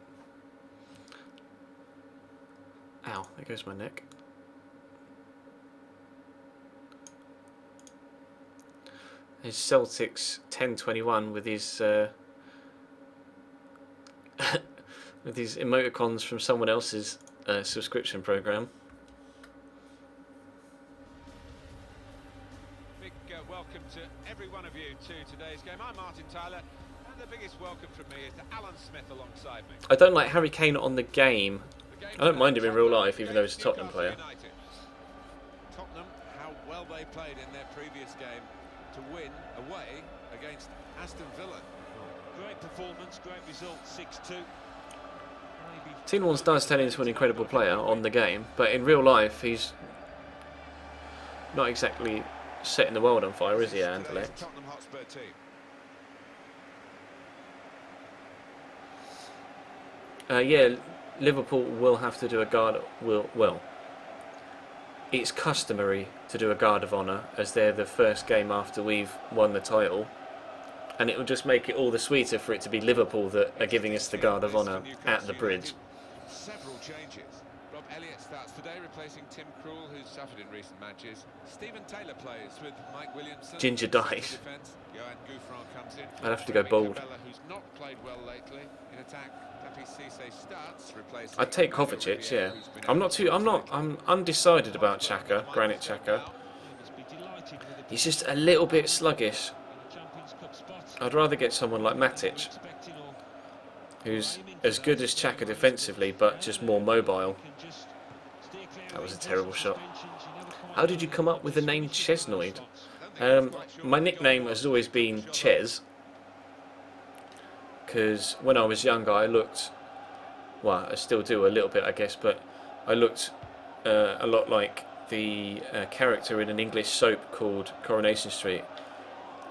Ow, there goes my neck. His Celtics 1021 with his with these emoticons from someone else's subscription program.
Welcome to every one of you to today's game. I'm Martin Tyler, and the biggest welcome from me is to Alan Smith alongside me.
I don't like Harry Kane on the game. I don't mind him in real life, even though he's a Tottenham player.
Tottenham, how well they played in their previous game to win away against Aston Villa.
Great performance, great result, 6-2.
Tielemans does turn into an incredible player on the game, but in real life he's not exactly setting the world on fire, is he, Anderlecht?
Tottenham Hotspur team.
Yeah, Liverpool will have to do a guard. Well, it's customary to do a guard of honour as they're the first game after we've won the title, and it will just make it all the sweeter for it to be Liverpool that are giving us the guard of honour at the bridge.
Several changes. Rob Elliott starts today, replacing Tim Krul, who's suffered in recent matches. Stephen Taylor plays with Mike Williamson.
Ginger dies.
Comes in.
I'd have to go bold.
Who's not played well lately. In attack, starts,
I'd take Kovacic, yeah. I'm undecided about Xhaka, Granit Xhaka. He's just a little bit sluggish. I'd rather get someone like Matic, who's as good as Xhaka defensively, but just more mobile. That was a terrible shot. How did you come up with the name Chesnoid? My nickname has always been Ches, because when I was younger I looked, well, I still do a little bit I guess, but I looked a lot like the character in an English soap called Coronation Street.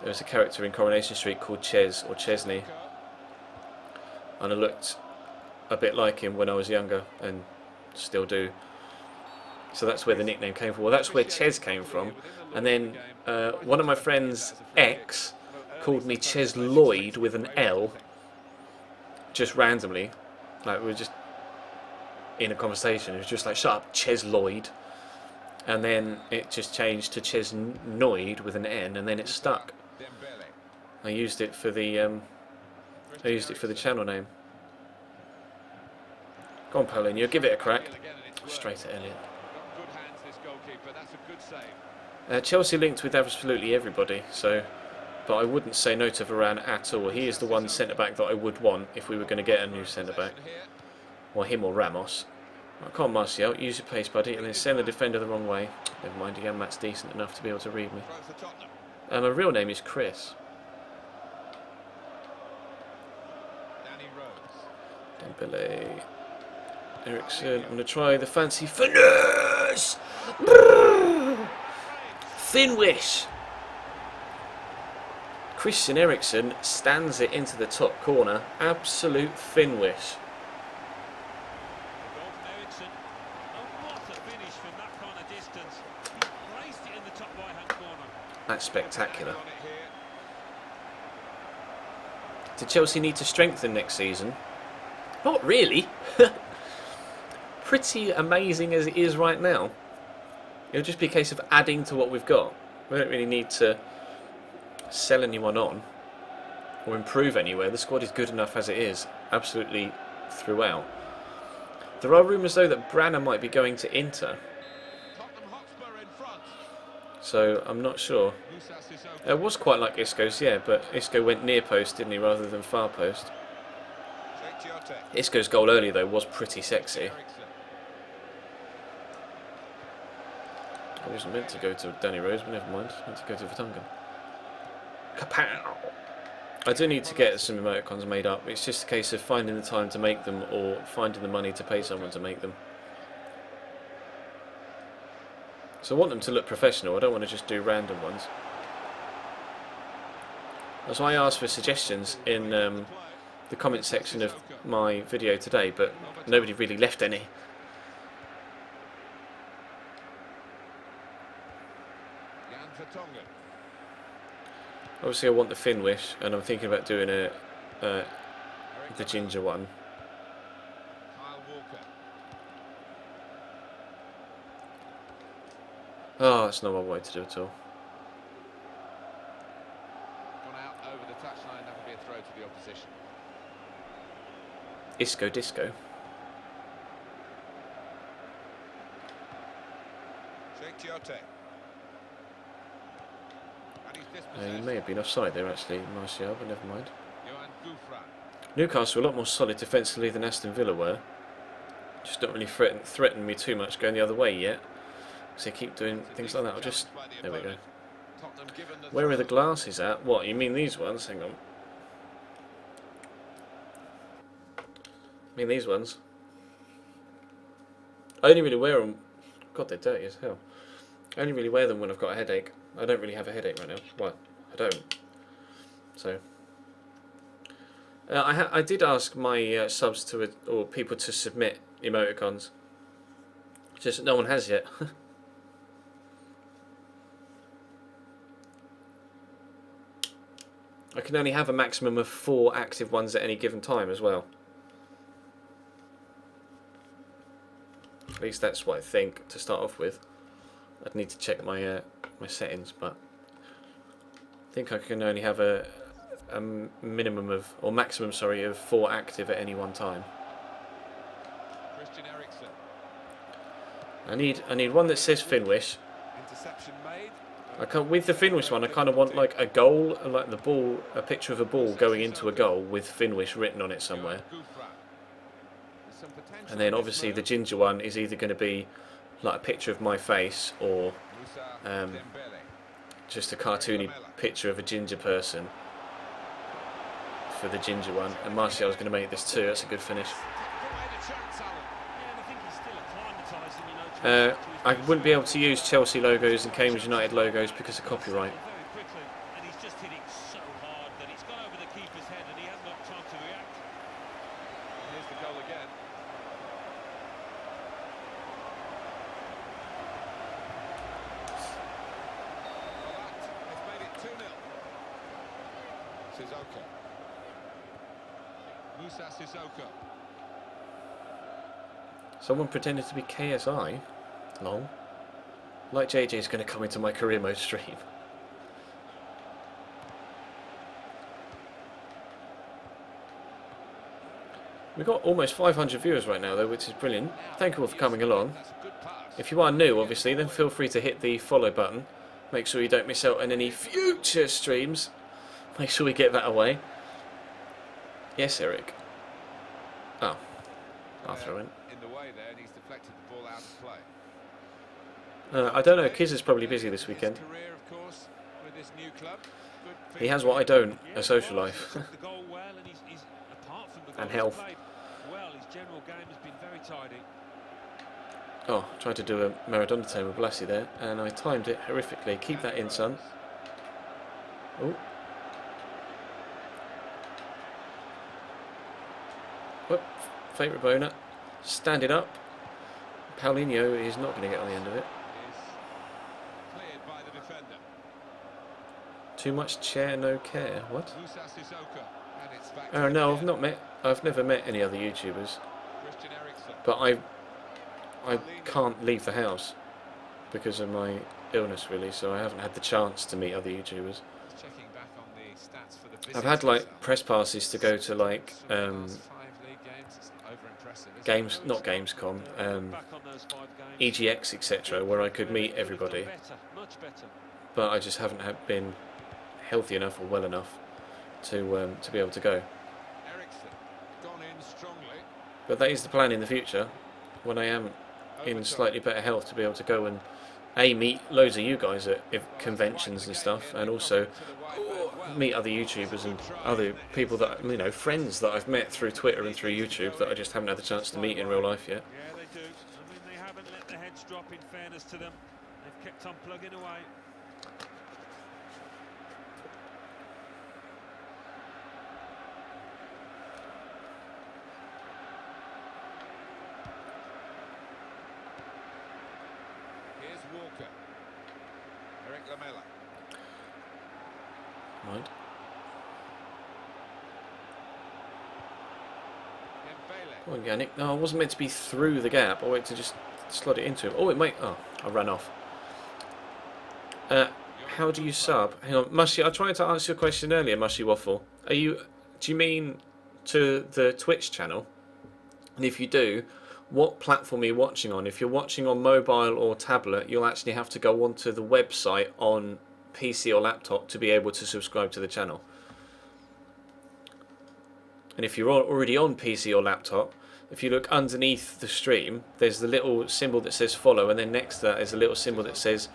There was a character in Coronation Street called Ches, or Chesney, and I looked a bit like him when I was younger, and still do. So that's where the nickname came from. Well, that's where Ches came from. And then one of my friends, X, called me Ches Lloyd with an L, just randomly. Like, we were just in a conversation. It was just like, shut up, Ches Lloyd. And then it just changed to Ches Noid with an N, and then it stuck.
Dembele.
I used it for the channel name. Go on, Paulinho, give it a crack. Straight at Elliot.
Got good hands, this goalkeeper. That's a good save.
Chelsea linked with absolutely everybody, so, but I wouldn't say no to Varane at all. He is the one centre back that I would want if we were going to get a new centre back, or him or Ramos. Right, come on, Martial, use your pace, buddy, and then send the defender the wrong way. Never mind, again, Matt's decent enough to be able to read me.
Throw for Tottenham.
My real name is Chris.
Danny Rose.
Dembele. Ericsson. I'm going to try the fancy finesse. Thinwish. Christian Eriksen stands it into the top corner. Absolute Finwish.
Golden Ericsson. Oh, what a finish from that kind of distance. He placed it in the top right-hand corner.
That's spectacular.
On it here.
Do Chelsea need to strengthen next season? Not really. Pretty amazing as it is right now. It'll just be a case of adding to what we've got. We don't really need to sell anyone on or improve anywhere. The squad is good enough as it is, absolutely throughout. There are rumours though that Branner might be going to Inter,
Tottenham Hotspur in front.
so I'm not sure.
Musa Sissoko.
It was quite like Isco's, yeah, but Isco went near post, didn't he, rather than far post.
Fixture.
Isco's goal earlier though was pretty sexy.
Eriksen.
I wasn't meant to go to Danny Rose, but never mind. Meant to go to Vertonghen. Kapow! I do need to get some emoticons made up. It's just a case of finding the time to make them or finding the money to pay someone to make them. So I want them to look professional. I don't want to just do random ones. That's why I asked for suggestions in the comment section of my video today, but nobody really left any.
Jan Vertonghen.
Obviously I want the Finwish, and I'm thinking about doing the ginger one.
Kyle Walker.
Oh, that's not what I wanted to do at all.
Gone out over the touchline. That would be a throw to the opposition.
Isco Disco.
Fixture.
You may have been offside there actually, Martial, but never mind.
Johan Gouffran.
Newcastle a lot more solid defensively than Aston Villa were. Just don't really threaten me too much going the other way yet. So they keep doing things like that. I'll just... There we go.
Tottenham given the
Where are the
throw.
glasses at? What, you mean these ones? Hang on. I mean these ones. I only really wear them... God, they're dirty as hell. I only really wear them when I've got a headache. I don't really have a headache right now. Well, I don't. So... I did ask my subs to or people to submit emoticons. Just no one has yet. I can only have a maximum of 4 active ones at any given time as well. At least that's what I think to start off with. I'd need to check my my settings, but I think I can only have a minimum of, or maximum, sorry, of 4 active at any one time.
Christian Eriksen.
I need one that says Finwish.
Interception made.
I can't, with the Finwish one, I kind of want like a goal, like the ball, a picture of a ball going into a goal with Finwish written on it somewhere.
Johan Gouffran. There's some potential
And then
in this
obviously
move.
the ginger one is either going to be like a picture of my face or
Musa
um,
Dembele.
just a cartoony picture of a ginger person for the ginger one. And Martial's going to make this too. That's a good finish.
Yeah, I think he's still acclimatised and, you know,
I wouldn't be able to use Chelsea logos and Cambridge United logos because of copyright.
Very quickly, and he's just hit it so hard that it's gone over the keeper's head and he hasn't got time to react.
Here's the goal again. Well, that has made it 2-0. Sissoko. Musa Sissoko.
Someone pretended to be KSI. Lol. Like JJ's going to come into my career mode stream. We've got almost 500 viewers right now though, which is brilliant. Thank you all for coming along. If you are new, obviously, then feel free to hit the follow button. Make sure you don't miss out on any future streams. Make sure we get that away. Yes, Eric. Oh, I'll throw in.
In the way there, and he's deflected the ball out of play.
I don't know, Kiz is probably busy this weekend.
Career, of course, with this new club.
He has what I don't, a social life.
The goal well, and he's apart from the goal
And
he's
health.
played well, his general game has been very tidy.
Oh, tried to do a Maradona turn with Blassie there, and I timed it horrifically. Keep that in, son. Oh. Whoop. Favourite boner. Stand it up. Paulinho is not going to get on the end of it.
Is cleared by the defender.
Too much chair, no care. What?
Musa Sissoko, and it's back
Oh
to
no,
the
I've never met any other YouTubers,
Christian Eriksen.
but I can't leave the house because of my illness, really. So I haven't had the chance to meet other YouTubers.
Checking back on the stats for the
I've had
visitors.
like press passes to go to like
Last 5 league games, it's over-impressive, isn't
games,
it?
not Gamescom,
Back on those 5 games.
EGX, etc., where I could meet everybody.
Better, much better.
But I just haven't been healthy enough or well enough to be able to go.
Eriksen gone in strongly.
But that is the plan in the future, when I am in slightly better health, to be able to go and meet loads of you guys at conventions and stuff, and also meet other YouTubers and other people that, you know, friends that I've met through Twitter and through YouTube that I just haven't had the chance to meet in real life yet.
Yeah, they do. I mean, they haven't let the heads drop, in fairness to them. They've kept on plugging away.
Here's Walker. Eric Lamela.
Right.
Mbele.
Come on, Yannick. No, I wasn't meant to be through the gap. I wanted to just slot it into him. Oh, it might. Oh, I ran off. How do you sub? Hang on, Mushy. I tried to answer your question earlier, Mushy Waffle. Do you mean to the Twitch channel? And if you do, what platform are you watching on? If you're watching on mobile or tablet, you'll actually have to go onto the website on PC or laptop to be able to subscribe to the channel. And if you're already on PC or laptop, if you look underneath the stream, there's the little symbol that says follow, and then next to that is a little symbol that says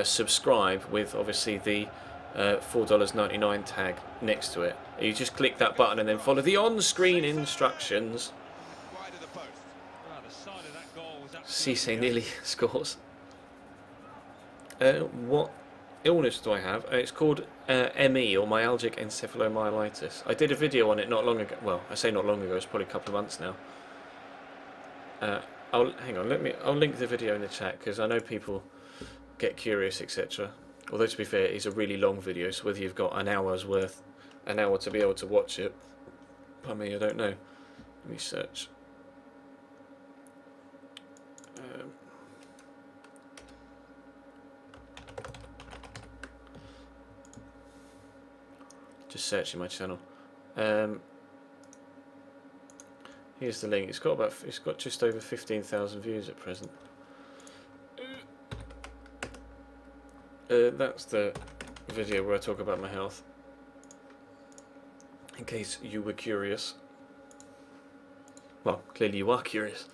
subscribe, with obviously the $4.99 tag next to it. You just click that button and then follow the on-screen instructions.
Wide of the post.
Well, the side of that goal was absolutely
Cisse nearly scores. What illness do I have? It's called ME, or myalgic encephalomyelitis. I did a video on it not long ago. Well, I say not long ago. It's probably a couple of months now. Hang on. I'll link the video in the chat because I know people get curious, etc. Although to be fair, it's a really long video, so whether you've got an hour to be able to watch it, I mean, I don't know. Let me search. Just searching my channel. Here's the link. It's got just over 15,000 views at present. That's the video where I talk about my health, in case you were curious. Well, clearly you are curious.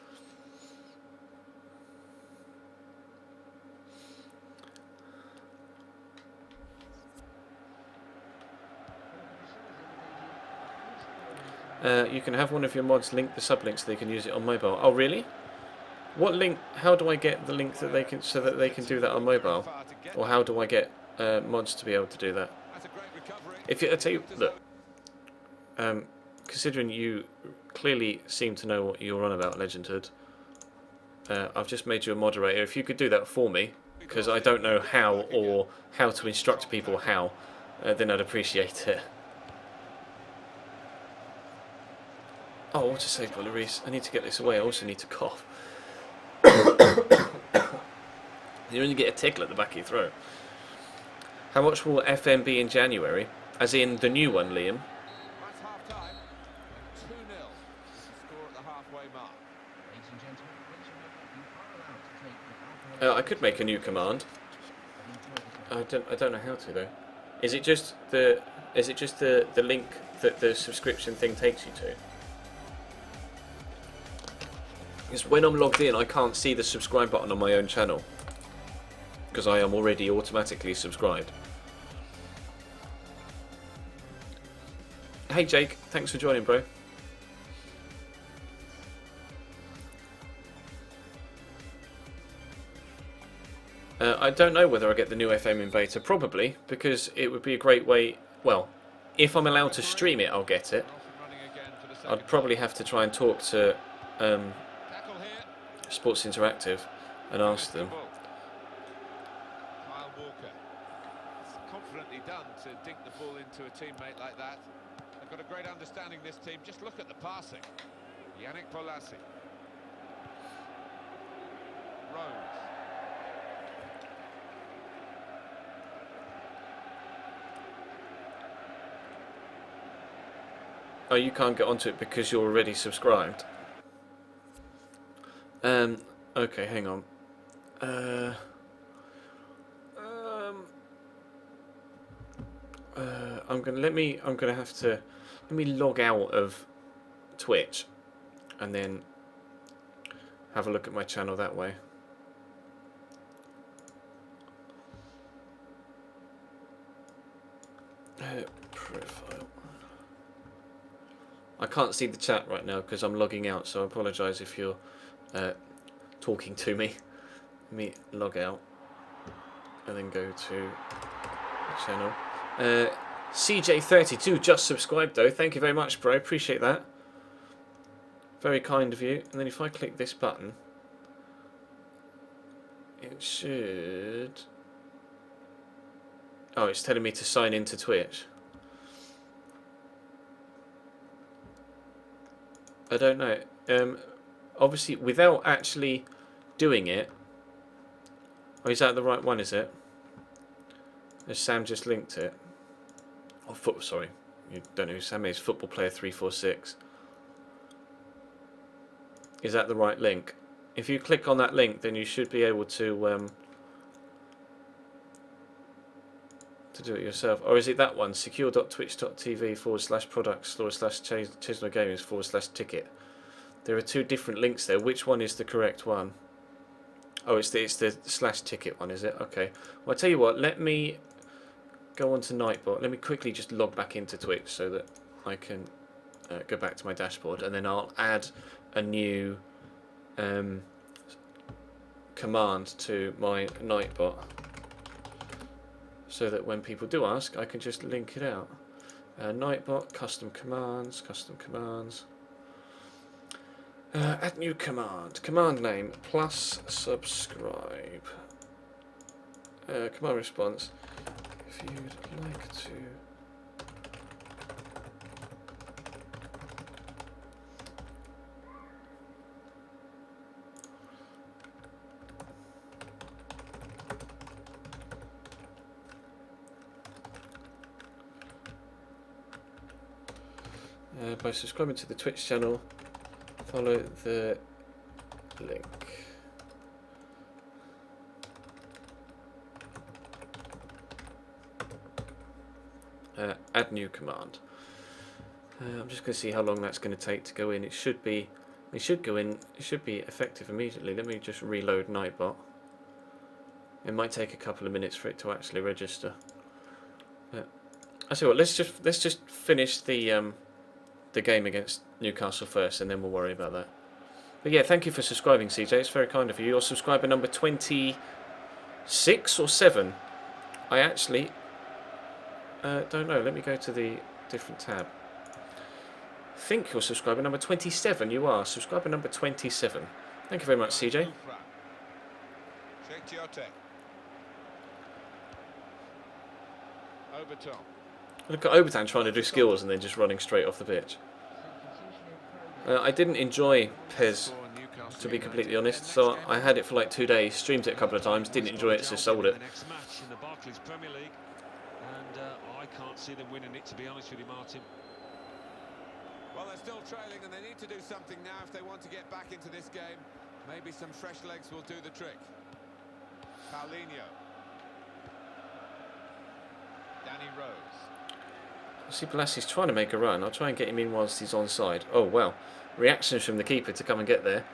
You can have one of your mods link the sublink so they can use it on mobile. Oh, really? What link? How do I get the link that they can, so that they can do that on mobile? Or how do I get mods to be able to do that?
That's a great recovery.
If you, I tell you, look. Considering you clearly seem to know what you're on about, Legendhood, I've just made you a moderator. If you could do that for me, because I don't know how, or how to instruct people how, then I'd appreciate it. Oh, what a save by Lloris. I need to get this away. I also need to cough. You only get a tickle at the back of your throat. How much will FM be in January? As in the new one, Liam.
That's half time. 2-0. The score at the halfway mark.
Ladies and gentlemen, please remember you are allowed to take the alcohol.
I could make a new command. I don't know how to though. Is it just the link that the subscription thing takes you to? Because when I'm logged in, I can't see the subscribe button on my own channel because I am already automatically subscribed. Hey Jake, thanks for joining, bro. I don't know whether I get the new FM in beta, probably, because it would be a great way, well, if I'm allowed to stream it, I'll get it.
Off and running again for the second
I'd probably have to try and talk to
tackle here.
Sports Interactive and ask them.
Kyle Walker. It's confidently done to dink the ball into a teammate like that. They've got a great understanding, this team. Just look at the passing. Yannick Bolasie. Rose.
Oh, you can't get onto it because you're already subscribed. Okay, hang on. I'm gonna have to let me log out of Twitch and then have a look at my channel that way. Profile. I can't see the chat right now because I'm logging out, so I apologise if you're talking to me. Let me log out and then go to the channel. CJ32 just subscribed though. Thank you very much, bro. Appreciate that. Very kind of you. And then if I click this button, it should... Oh, it's telling me to sign into Twitch. I don't know. Obviously, without actually doing it... Oh, is that the right one, is it? Has Sam just linked it? Oh, sorry. You don't know who Sam is. Football Player 346. Is that the right link? If you click on that link, then you should be able to do it yourself. Or is it that one? secure.twitch.tv/products/Chisno-Gamers/ticket. There are two different links there. Which one is the correct one? Oh, it's the /ticket one, is it? Okay. Well, I tell you what. Let me go on to Nightbot. Let me quickly just log back into Twitch so that I can go back to my dashboard, and then I'll add a new command to my Nightbot so that when people do ask, I can just link it out. Nightbot, custom commands. Add new command. Command name +subscribe. Command response. If you'd like to by subscribing to the Twitch channel, follow the link. Add new command. I'm just going to see how long that's going to take to go in. It should be effective immediately. Let me just reload Nightbot. It might take a couple of minutes for it to actually register. I see what. Let's just finish the game against Newcastle first, and then we'll worry about that. But yeah, thank you for subscribing, CJ. It's very kind of you. You're subscriber number 26 or 7. I actually don't know. Let me go to the different tab. I think you're subscriber number 27. You are subscriber number 27. Thank you very much, CJ. Look at Obertan trying to do skills and then just running straight off the pitch. I didn't enjoy Pez to be completely honest. So I had it for like 2 days, streamed it a couple of times, didn't enjoy it, so sold it.
The next match in the Barclays Premier League, and I can't see them winning it, to be honest with you, Martin.
Well, they're still trailing and they need to do something now if they want to get back into this game. Maybe some fresh legs will do the trick. Paulinho. Danny Rose.
See, Balassi's trying to make a run. I'll try and get him in whilst he's onside. Oh, well. Reactions from the keeper to come and get there.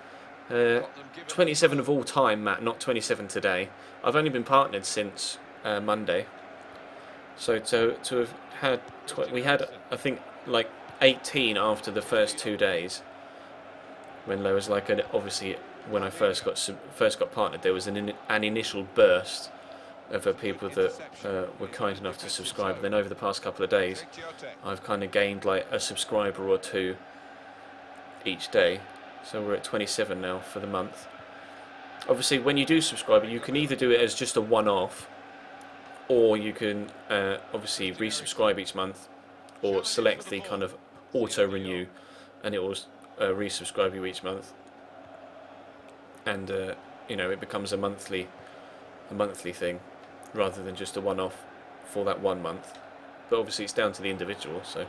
27 of all time, Matt, not 27 today. I've only been partnered since Monday. So to have had... we had, I think, like 18 after the first 2 days. When there was like obviously when I first got partnered, there was an initial burst of people that were kind enough to subscribe. And then over the past couple of days, I've kind of gained like a subscriber or two each day. So we're at 27 now for the month. Obviously, when you do subscribe, you can either do it as just a one-off, or you can obviously resubscribe each month, or select the kind of auto-renew, and it will resubscribe you each month. And you know, it becomes a monthly thing, rather than just a one-off for that 1 month. But obviously, it's down to the individual. So.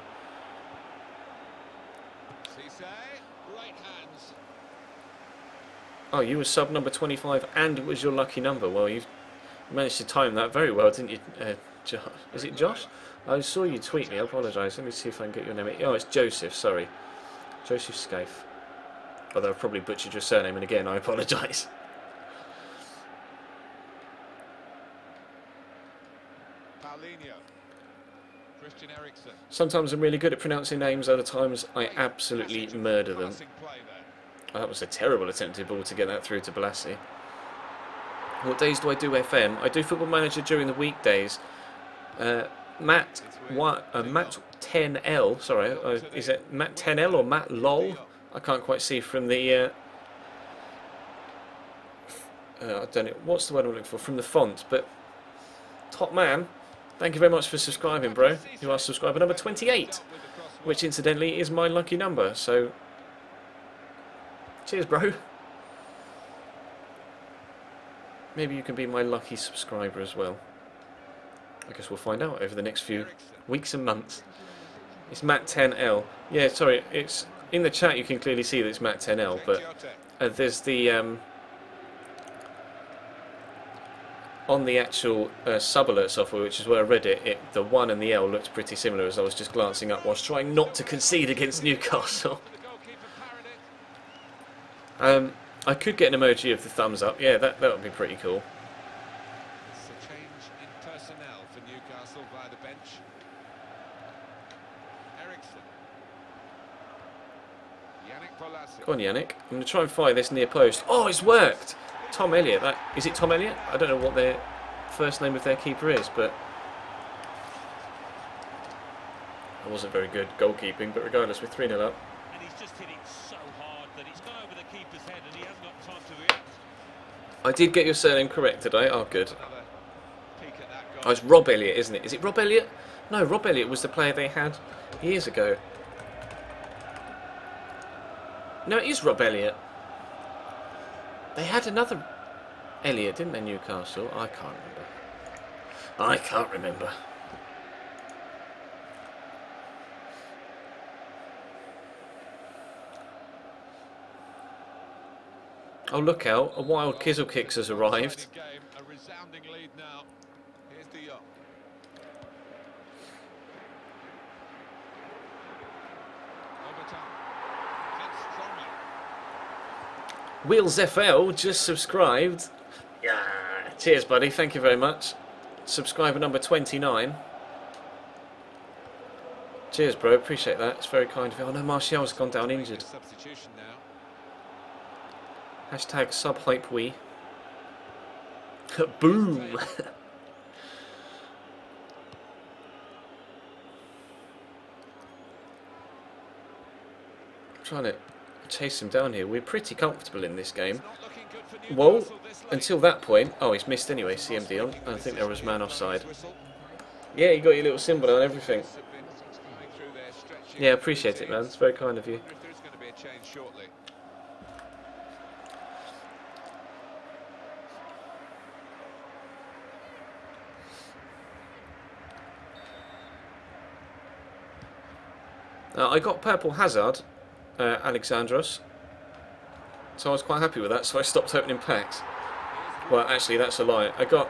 Oh, you were sub number 25 and it was your lucky number. Well, you've managed to time that very well, didn't you? Is it Josh? I saw you tweet me. I apologise. Let me see if I can get your name. Oh, it's Joseph, sorry. Joseph Scaife. Although I've probably butchered your surname, and again, I apologise.
Paulinho. Christian Eriksen.
Sometimes I'm really good at pronouncing names, other times I absolutely murder them. Oh, that was a terrible attempted ball to get that through to Balassi. What days do I do FM? I do Football Manager during the weekdays. Matt 10L, sorry, is it Matt 10L or Matt LOL? I can't quite see from the... I don't know, what's the word I'm looking for? From the font, but... Top man, thank you very much for subscribing, bro. You are subscriber number 28, which incidentally is my lucky number, so... Cheers, bro. Maybe you can be my lucky subscriber as well. I guess we'll find out over the next few weeks and months. It's Matt10L. Yeah, sorry, it's in the chat. You can clearly see that it's Matt10L, but there's the on the actual sub alert software, which is where I read it. The 1 and the L looked pretty similar as I was just glancing up whilst trying not to concede against Newcastle. I could get an emoji of the thumbs up. Yeah, that would be pretty cool.
It's a change in personnel for Newcastle via the bench. Eriksen. Yannick Bolasie.
Go on, Yannick. I'm going to try and fire this near post. Oh, it's worked! Tom Elliott. Is it Tom Elliott? I don't know what their first name of their keeper is, but... That wasn't very good goalkeeping, but regardless, we're 3-0 up.
And he's just hit it so hard that it's gone over the keeper's head and he hasn't got time to react.
I did get your surname correct today. Oh, good.
Another peek at that goal.
Oh, it's Rob Elliott, isn't it? Is it Rob Elliott? No, Rob Elliott was the player they had years ago. No, it is Rob Elliott. They had another Elliott, didn't they, Newcastle? I can't remember. I can't remember. Oh, look out. A wild Kizzle Kicks has arrived.
A resounding lead now. Here's De Jong.
Wheels FL just subscribed. Yeah. Cheers, buddy. Thank you very much. Subscriber number 29. Cheers, bro. Appreciate that. It's very kind of you. Oh no, Martial's gone down injured.
Substitution now.
Hashtag subhypewee. Boom! I'm trying to chase him down here. We're pretty comfortable in this game. Well, until that point... Oh, he's missed anyway, CMD on. I think there was man offside. Yeah, you got your little symbol and everything. Yeah, appreciate it, man. It's very kind of you. I got Purple Hazard, Alexandros, so I was quite happy with that, so I stopped opening packs. Well, actually, that's a lie. I got...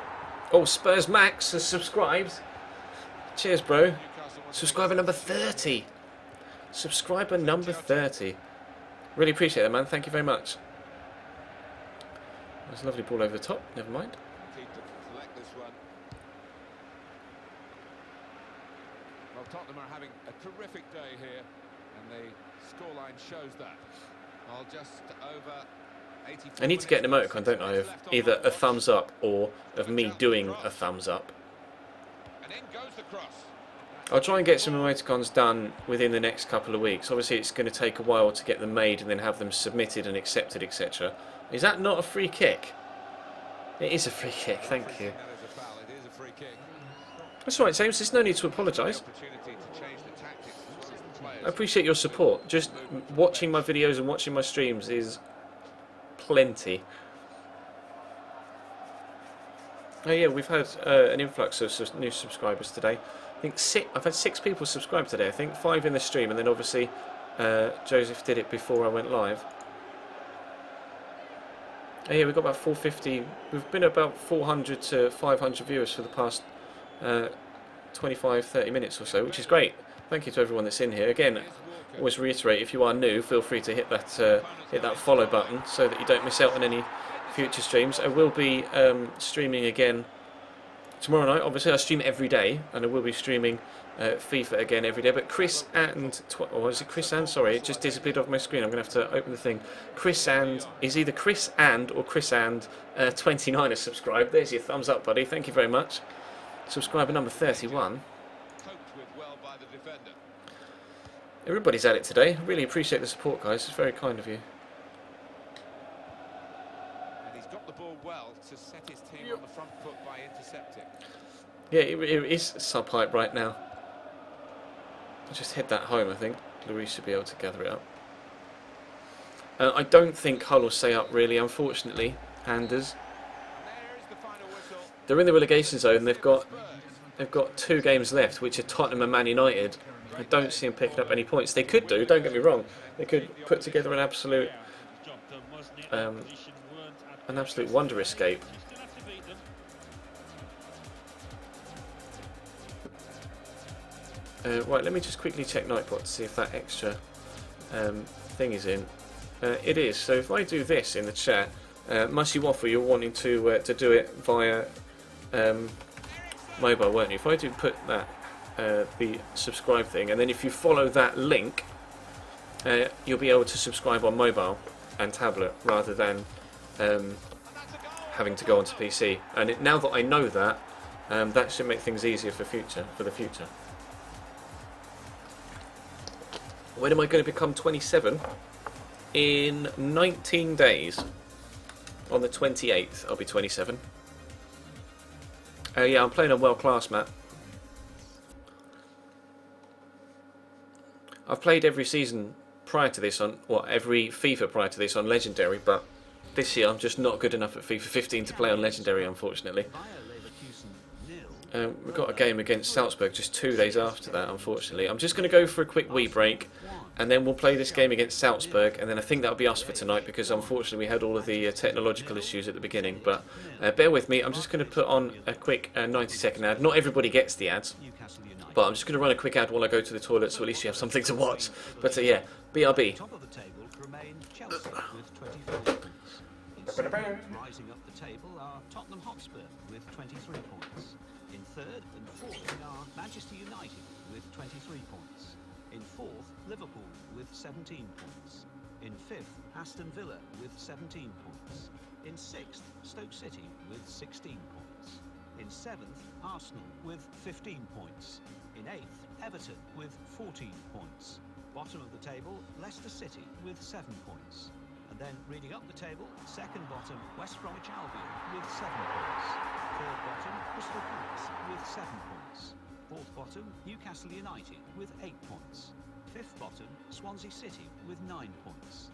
Oh, Spurs Max has subscribed. Cheers, bro. Subscriber number 30. Subscriber number 30. Really appreciate it, man. Thank you very much. There's a lovely ball over the top. Never mind.
Keen to collect this one. Well, Tottenham are having a terrific day here, and the scoreline shows that. Well, just over 84
I need to get an
minutes
emoticon, don't I, of
left on
either
that
a
watch.
thumbs up or of me doing a thumbs up.
And in goes the cross.
I'll try and get some emoticons done within the next couple of weeks. Obviously, it's going to take a while to get them made and then have them submitted and accepted, etc. Is that not a free kick? It is a free kick, thank you.
That is a foul. It is a free kick.
That's all right, James. There's no need to apologise.
Opportunity to change the tactics as well as the players.
I appreciate your support. Just watching my videos and watching my streams is plenty. Oh yeah, we've had an influx of new subscribers today. I think I've had 6 people subscribe today. I think 5 in the stream, and then obviously Joseph did it before I went live. Oh yeah, we've got about 450. We've been about 400 to 500 viewers for the past 25-30 minutes or so, which is great. Thank you to everyone that's in here. Again, always reiterate, if you are new, feel free to hit that follow button so that you don't miss out on any future streams. I will be streaming again tomorrow night. Obviously, I stream every day, and I will be streaming FIFA again every day. But Chris and... or is it Chris and? Sorry, it just disappeared off my screen. I'm going to have to open the thing. Chris and... is either Chris and or Chris and 29 is subscribed. There's your thumbs up, buddy. Thank you very much. Subscriber number 31.
Coped with well by the defender.
Everybody's at it today. Really appreciate the support, guys. It's very kind of you.
And he's got the ball well to set his team on the front foot by intercepting.
Yeah, it is sub-height right now. I'll just head that home, I think. Louise should be able to gather it up. I don't think Hull will stay up, really, unfortunately. Handers.
And there is the final whistle.
They're in the relegation zone. They've got 2 games left, which are Tottenham and Man United. I don't see them picking up any points. They could do, don't get me wrong. They could put together an absolute wonder escape. Right, let me just quickly check Nightbot to see if that extra thing is in. It is. So if I do this in the chat, Mushy Waffle, you're wanting to do it via mobile, weren't you? If I do put that the subscribe thing, and then if you follow that link, you'll be able to subscribe on mobile and tablet rather than having to go onto PC. And now that I know that, that should make things easier for the future. When am I going to become 27? In 19 days. On the 28th, I'll be 27. Yeah, I'm playing on World Class, Matt. I've played every season prior to this on, well, every FIFA prior to this on Legendary, but this year I'm just not good enough at FIFA 15 to play on Legendary, unfortunately. We've got a game against Salzburg just 2 days after that, unfortunately. I'm just going to go for a quick wee break, and then we'll play this game against Salzburg, and then I think that'll be us for tonight, because unfortunately we had all of the technological issues at the beginning. But bear with me, I'm just going to put on a quick 90-second ad. Not everybody gets the ads, but I'm just going to run a quick ad while I go to the toilet, so at least you have something to watch. But yeah, BRB.
Top of the table remain Chelsea with 24 points. In second, rising up the table are Tottenham Hotspur with 23 points. In third and fourth are Manchester United with 23 points. In fourth, Liverpool with 17 points. In fifth, Aston Villa with 17 points. In sixth, Stoke City with 16 points. In seventh, Arsenal with 15 points. In eighth, Everton with 14 points. Bottom of the table, Leicester City with 7 points. And then reading up the table, second bottom, West Bromwich Albion with 7 points. Third bottom, Crystal Palace with 7 points. Fourth bottom, Newcastle United with 8 points. Fifth bottom, Swansea City with 9 points.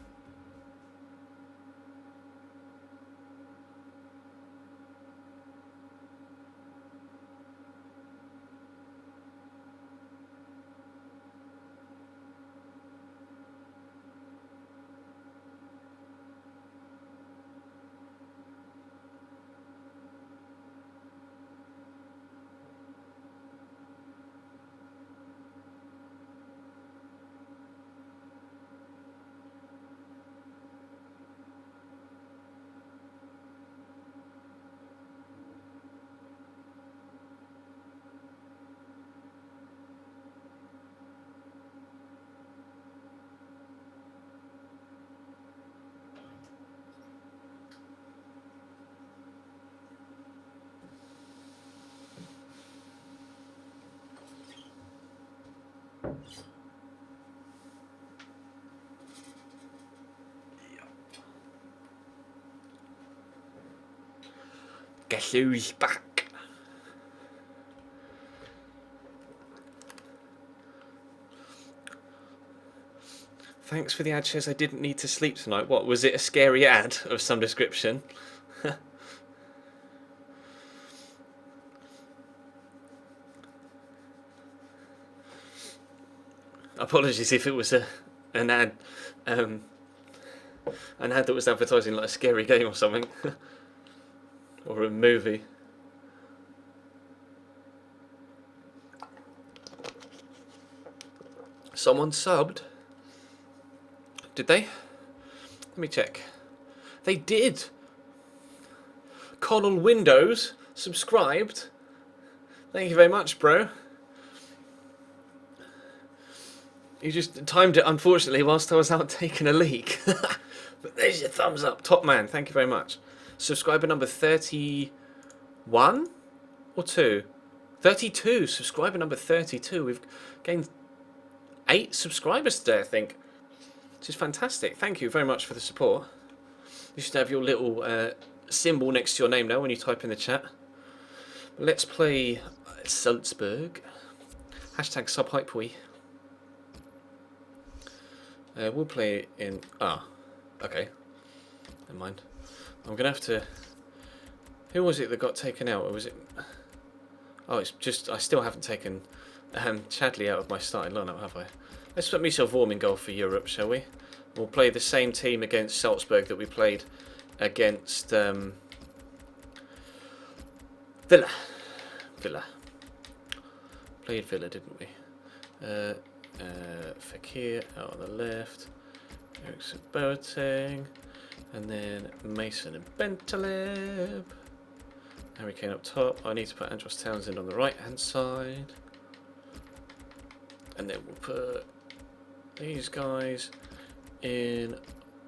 Guess who's back? Thanks for the ad, says I didn't need to sleep tonight. What, was it a scary ad of some description? Apologies if it was an ad that was advertising like a scary game or something. Or a movie. Someone subbed. Did they? Let me check. They did. Connell Windows subscribed. Thank you very much, bro. You just timed it, unfortunately, whilst I was out taking a leak. But there's your thumbs up. Top man, thank you very much. Subscriber number 31? Or 2? 32. Subscriber number 32. We've gained 8 subscribers today, I think. Which is fantastic. Thank you very much for the support. You should have your little symbol next to your name now when you type in the chat. Let's play Salzburg. Hashtag subhypewee. We'll play in... okay. Never mind. I'm going to have to... Who was it that got taken out? Or was it... Oh, it's just... I still haven't taken Chadley out of my starting lineup, have I? Let's put myself warm in goal for Europe, shall we? We'll play the same team against Salzburg that we played against Villa. Played Villa, didn't we? Fekir out on the left. Ericsson Boateng. And then Mason and Bentaleb. Harry Kane up top. I need to put Andros Townsend on the right hand side. And then we'll put these guys in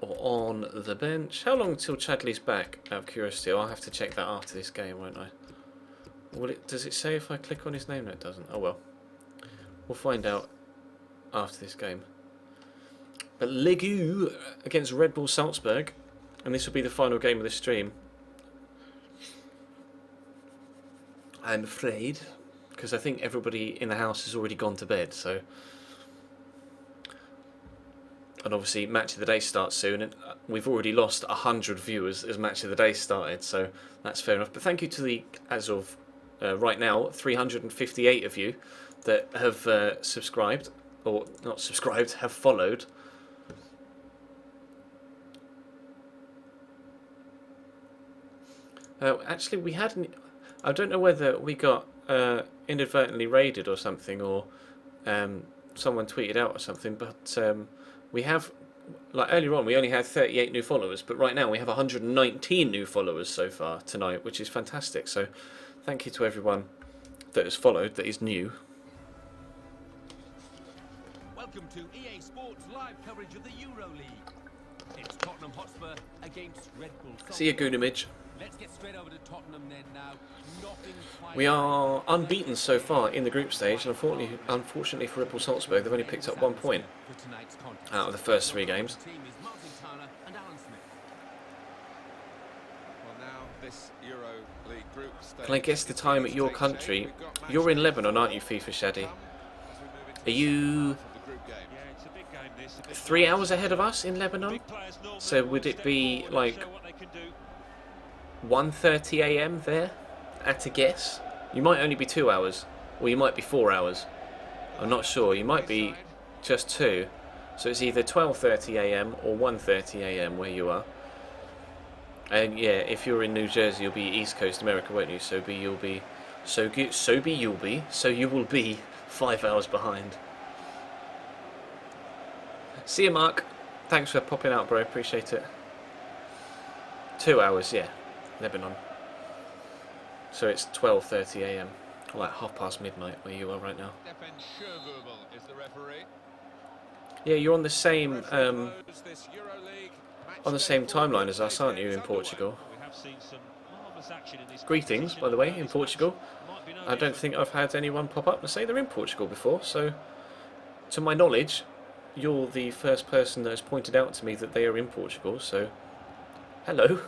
or on the bench. How long till Chadley's back? Out of curiosity, I'll have to check that after this game, won't I? Does it say if I click on his name? No, it doesn't. Oh well. We'll find out after this game. But Ligue against Red Bull Salzburg, and this will be the final game of the stream. I'm afraid, because I think everybody in the house has already gone to bed, so... And obviously Match of the Day starts soon, and we've already lost 100 viewers as Match of the Day started, so that's fair enough. But thank you to the, as of right now, 358 of you that have subscribed, or not subscribed, have followed. Actually, we had... I don't know whether we got inadvertently raided or something, or someone tweeted out or something, but we have, like earlier on, we only had 38 new followers, but right now we have 119 new followers so far tonight, which is fantastic. So thank you to everyone that has followed, that is new.
Welcome to EA Sports live coverage of the Euro League. It's Tottenham Hotspur against Red Bull.
See you, Goonimage.
Let's get straight over to Tottenham then now.
We are unbeaten so far in the group stage, and unfortunately for Red Bull Salzburg, they've only picked up 1 point out of the first 3 games. Can I guess the time at your country? You're in Lebanon, aren't you, FIFA Shaddy? Are you 3 hours ahead of us in Lebanon? So would it be like 1:30 AM there, at a guess? You might only be 2 hours, or you might be 4 hours. I'm not sure. You might be just 2. So it's either 12:30 AM or 1:30 AM where you are. And yeah, if you're in New Jersey, you'll be East Coast America, won't you? So you will be 5 hours behind. See you, Mark. Thanks for popping out, bro. Appreciate it. 2 hours, yeah. Lebanon. So it's 12:30 AM, like midnight where you are right now. Yeah, you're on the same timeline as us, aren't you, in Portugal? Greetings, by the way, in Portugal. I don't think I've had anyone pop up and say they're in Portugal before, so to my knowledge, you're the first person that has pointed out to me that they are in Portugal, so hello.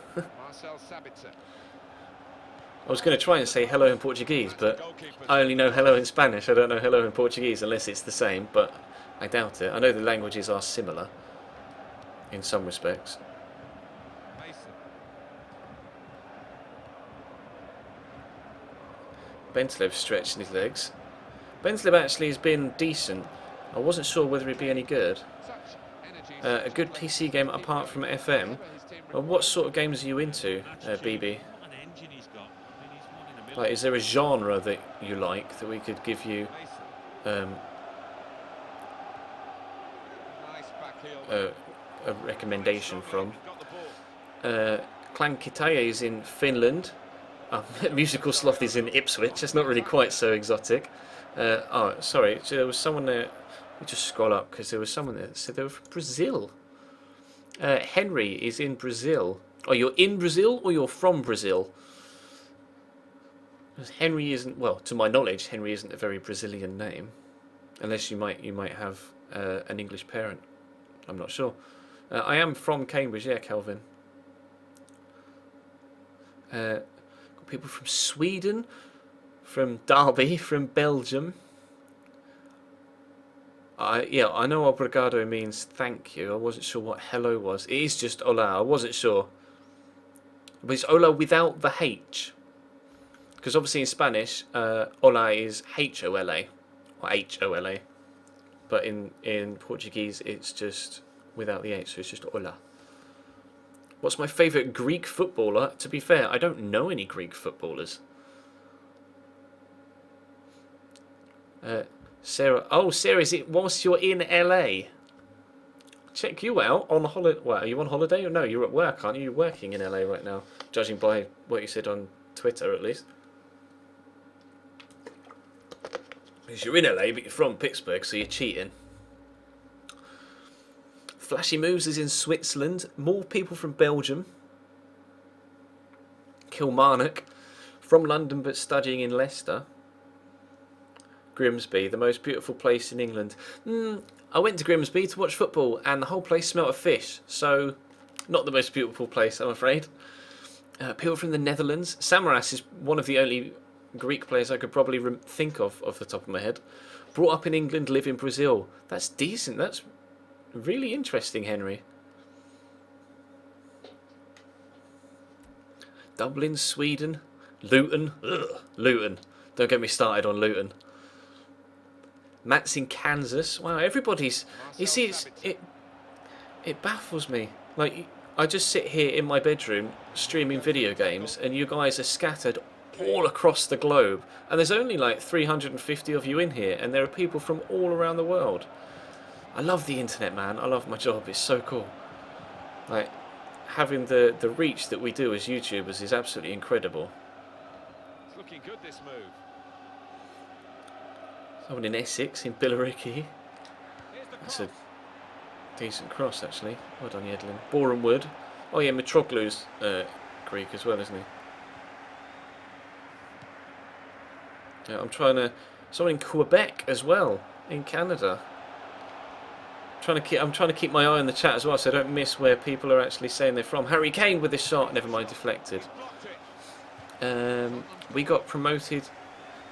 I was going to try and say hello in Portuguese, but I only know hello in Spanish. I don't know hello in Portuguese unless it's the same, but I doubt it. I know the languages are similar in some respects. Bentlev stretching his legs. Bentlev actually has been decent. I wasn't sure whether he'd be any good. A good PC game apart from FM. What sort of games are you into, BB?
What an engine he's got. I mean, he's one in a million.
Like, is there a genre that you like that we could give you a recommendation from? Clan Kitaya is in Finland. Musical Sloth is in Ipswich. It's not really quite so exotic. Oh, sorry. So there was someone there. We just scroll up because there was someone there that said they were from Brazil. Henry is in Brazil. Oh, you're in Brazil or you're from Brazil? Because Henry isn't, well, to my knowledge, Henry isn't a very Brazilian name, unless you might have an English parent. I'm not sure. I am from Cambridge, yeah, Kelvin. Got people from Sweden, from Derby, from Belgium. Yeah, I know obrigado means thank you. I wasn't sure what hello was. It is just hola. I wasn't sure. But it's hola without the H. Because obviously in Spanish, hola is H-O-L-A. Or H-O-L-A. But in Portuguese, it's just without the H. So it's just hola. What's my favourite Greek footballer? To be fair, I don't know any Greek footballers. Sarah. Oh, Sarah, is it whilst you're in LA? Check you out on holiday. Well, are you on holiday? Or no, you're at work, aren't you? You're working in LA right now, judging by what you said on Twitter, at least. Because you're in LA, but you're from Pittsburgh, so you're cheating. Flashy Moves is in Switzerland. More people from Belgium. Kilmarnock. From London, but studying in Leicester. Grimsby, the most beautiful place in England. I went to Grimsby to watch football and the whole place smelled of fish, so not the most beautiful place, I'm afraid. People from the Netherlands. Samaras is one of the only Greek players I could probably think of off the top of my head. Brought up in England, live in Brazil. That's decent. That's really interesting, Henry. Dublin, Sweden. Luton. Ugh, Luton. Don't get me started on Luton. Matt's in Kansas. Wow, everybody's... You see, it baffles me. Like, I just sit here in my bedroom streaming video games and you guys are scattered all across the globe. And there's only like 350 of you in here and there are people from all around the world. I love the internet, man. I love my job. It's so cool. Like, having the reach that we do as YouTubers is absolutely incredible.
It's looking good, this move.
Someone in Essex, in Billericay. That's a decent cross, actually. Well done, Yedlin. Boreham Wood. Oh, yeah, Mitroglu's Greek as well, isn't he? Yeah, I'm trying to... Someone in Quebec as well, in Canada. I'm trying to keep my eye on the chat as well, so I don't miss where people are actually saying they're from. Harry Kane with this shot. Never mind, deflected. We got promoted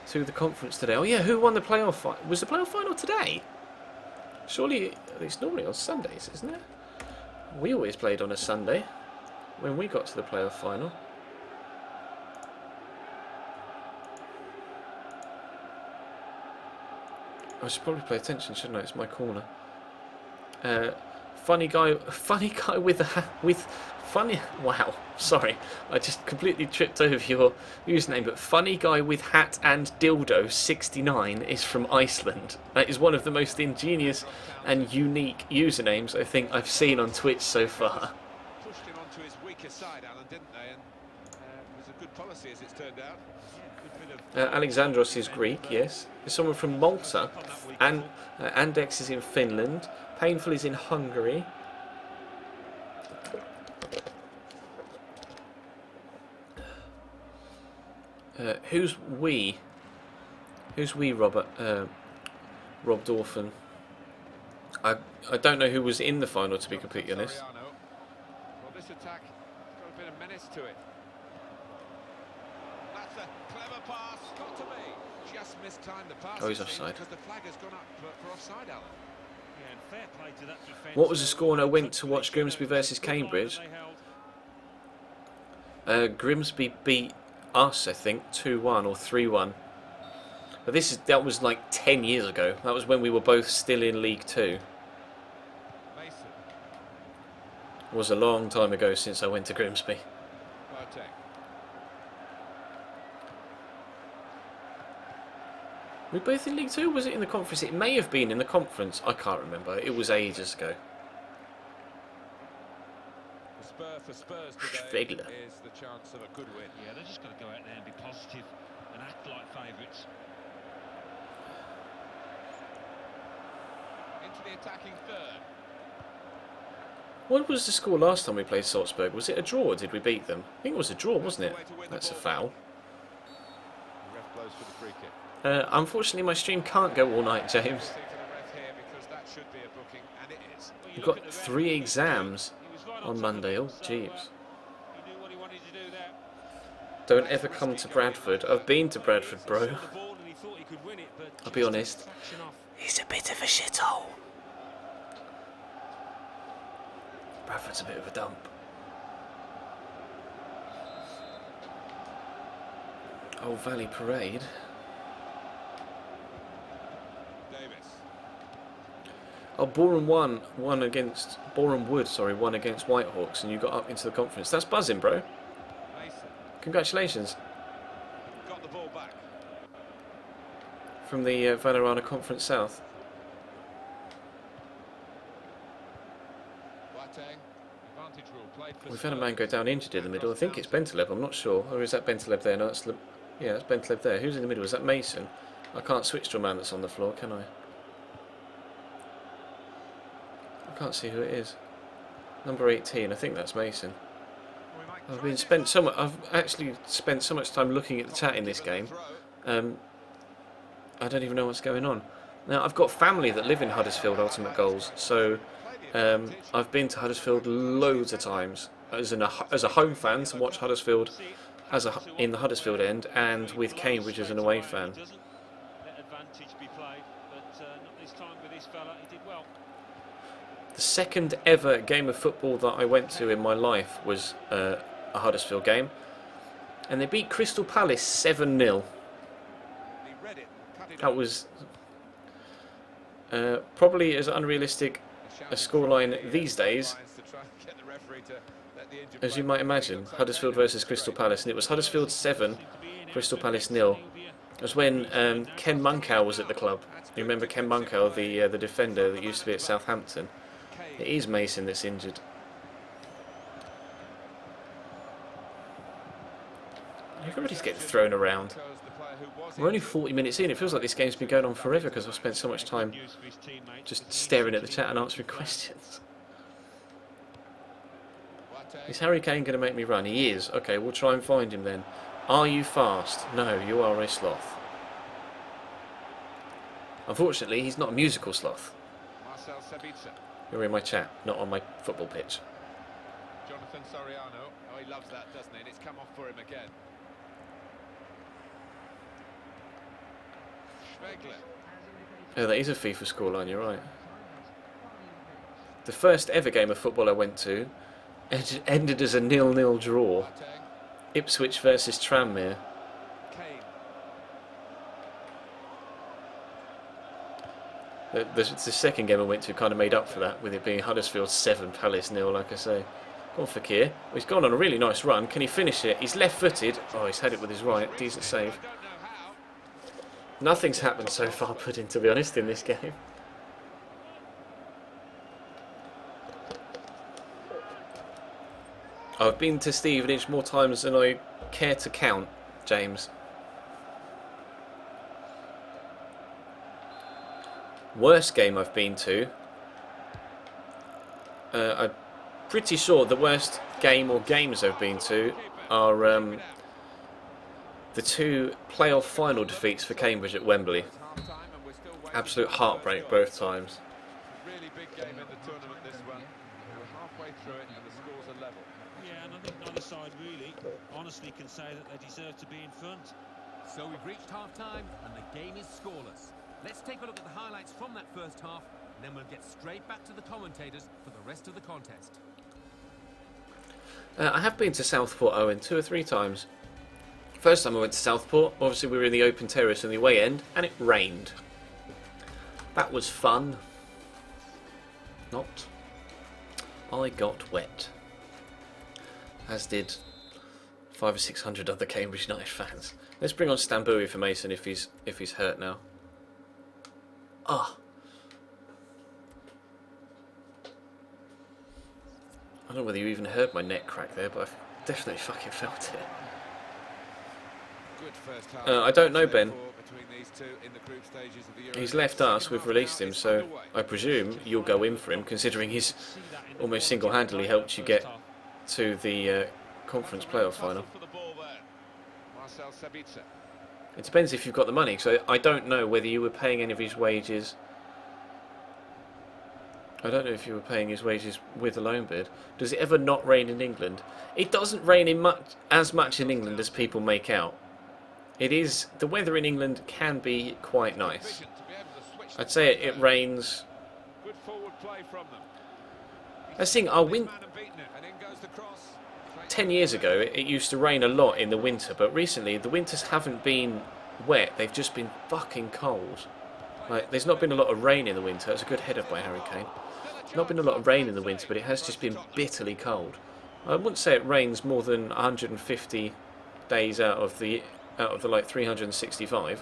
to the conference today. Oh yeah, who won the playoff final? Was the playoff final today? Surely it's normally on Sundays, isn't it? We always played on a Sunday when we got to the playoff final. I should probably pay attention, shouldn't I? It's my corner. Funny guy with funny. Wow, sorry, I just completely tripped over your username. But funny guy with hat and dildo 69 is from Iceland. That is one of the most ingenious and unique usernames I think I've seen on Twitch so far.
Pushed him onto his weaker side, Alan, didn't they? And it was a good policy, as it's turned out.
Alexandros is Greek, yes. There's someone from Malta, and Andex is in Finland. Painful is in Hungary. Who's we? Who's we, Robert? Rob Dorfan. I don't know who was in the final, to be completely honest.
Well, this attack has got a bit of menace to it. a clever pass. Got to be. Just mistimed the pass.
Oh, he's offside.
Because the flag has gone up for offside, Alan.
Yeah, and fair play to that defence.
What was the score when I went to watch Grimsby versus Cambridge? Grimsby beat us, I think, 2-1 or 3-1. But that was like 10 years ago. That was when we were both still in League Two.
Mason.
It was a long time ago since I went to Grimsby.
Boateng.
Were we both in League Two? Was it in the conference? It may have been in the conference. I can't remember. It was ages ago.
The spur for Spurs today
Schwegler.
is the chance of a good win.
Yeah, they're just got to go out there and be positive and act like favourites.
Into the attacking third.
What was the score last time we played Salzburg? Was it a draw or did we beat them? I think it was a draw, wasn't it? That's a foul.
The ref blows for the free kick.
Unfortunately, my stream can't go all night, James.
For the ref here because that should be a booking, and it is.
Well, you
We've
look
got
at the
3
referee,
exams
he was right
on
top
Monday.
of
Oh,
it, so,
jeez.
he knew what he wanted to do there.
Don't ever come to Bradford. I've been to Bradford, bro.
Saw the ball and he thought he could win it, but
I'll be
just a
honest.
fraction off.
He's a bit of a shithole. Bradford's a bit of a dump. Oh, Valley Parade.
Davis.
Oh, Boreham Wood won against Whitehawks, and you got up into the conference. That's buzzing, bro.
Mason.
Congratulations
Got the ball back.
from the Valorana Conference South.
Boateng. Advantage rule played for
We've had a
Spurs.
man go down injured in the middle. I think it's Bentaleb. I'm not sure. Or is that Bentaleb there? No, that's yeah, that's Bentaleb there. Who's in the middle? Is that Mason? I can't switch to a man that's on the floor, can I? I can't see who it is. Number 18. I think that's Mason. I've actually spent so much time looking at the chat in this game. I don't even know what's going on. Now I've got family that live in Huddersfield Ultimate Goals, so I've been to Huddersfield loads of times as a home fan to watch Huddersfield in the Huddersfield end, and with Cambridge as an away fan.
Let advantage be played, but not this time with this fella. He did well.
The second ever game of football that I went to in my life was a Huddersfield game, and they beat Crystal Palace 7-0. That was probably as unrealistic a scoreline these days as you might imagine. Huddersfield versus Crystal Palace, and it was Huddersfield 7, Crystal Palace 0. It was when Ken Munkow was at the club. You remember Ken Munkow, the defender that used to be at Southampton? It is Mason that's injured. Everybody's getting thrown around. We're only 40 minutes in. It feels like this game's been going on forever because I've spent so much time just staring at the chat and answering questions. Is Harry Kane going to make me run? He is. Okay, we'll try and find him then. Are you fast? No, you are a sloth. Unfortunately, he's not a musical sloth. You're in my chat, not on my football pitch.
Jonathan Soriano. Oh, he loves that, doesn't he? And it's come off for him again. Schwegler.
Oh, that is a FIFA scoreline, you're right. The first ever game of football I went to ended as a 0-0 draw.
Boateng.
Ipswich versus Tranmere.
Kane.
The second game I went to kind of made up for that, with it being Huddersfield 7, Palace 0, like I say. Go on, Fixture. Well, he's gone on a really nice run. Can he finish it? He's left-footed. Oh, he's had it with his right. Decent save.
I don't know how.
Nothing's happened so far, Pudding, to be honest, in this game. I've been to Stevenage more times than I care to count, James. Worst game I've been to. I'm pretty sure the worst game or games I've been to are the 2 playoff final defeats for Cambridge at Wembley.
Half-time and we're still waiting
Absolute
for the
heartbreak
score.
both times.
Really big game in the tournament, this one. We're halfway through it and the scores are level.
Yeah, and I think neither side really honestly can say that they deserve to be in front.
So we've reached half-time and the game is scoreless. Let's take a look at the highlights from that first half, and then we'll get straight back to the commentators for the rest of the contest.
I have been to Southport, Owen, 2 or 3 times. First time I went to Southport, obviously we were in the open terrace on the away end, and it rained. That was fun. Not. I got wet. As did 500 or 600 other Cambridge United fans. Let's bring on Stambui for Mason if he's hurt now. Ah. I don't know whether you even heard my neck crack there, but I definitely fucking felt it.
Good first half.
I don't know, Ben.
Between these two in the group stages of the Euro
He's
League.
left us,
Second
we've
half
released
now
him,
is
so
underway.
I presume you'll go in for him, considering he's almost single-handedly helped you get to the conference playoff final.
For the ball there. Marcel Sabitzer.
It depends if you've got the money, so I don't know whether you were paying any of his wages. I don't know if you were paying his wages with a loan bid. Does it ever not rain in England? It doesn't rain in as much in England as people make out. It is, the weather in England can be quite nice. I'd say it rains.
Good forward play from them.
That's the thing, our win.
And in goes the cross.
10 years ago, it used to rain a lot in the winter, but recently the winters haven't been wet, they've just been fucking cold. Like, there's not been a lot of rain in the winter. It's a good header by Harry Kane. Not been a lot of rain in the winter, but it has just been bitterly cold. I wouldn't say it rains more than 150 days out of the like 365,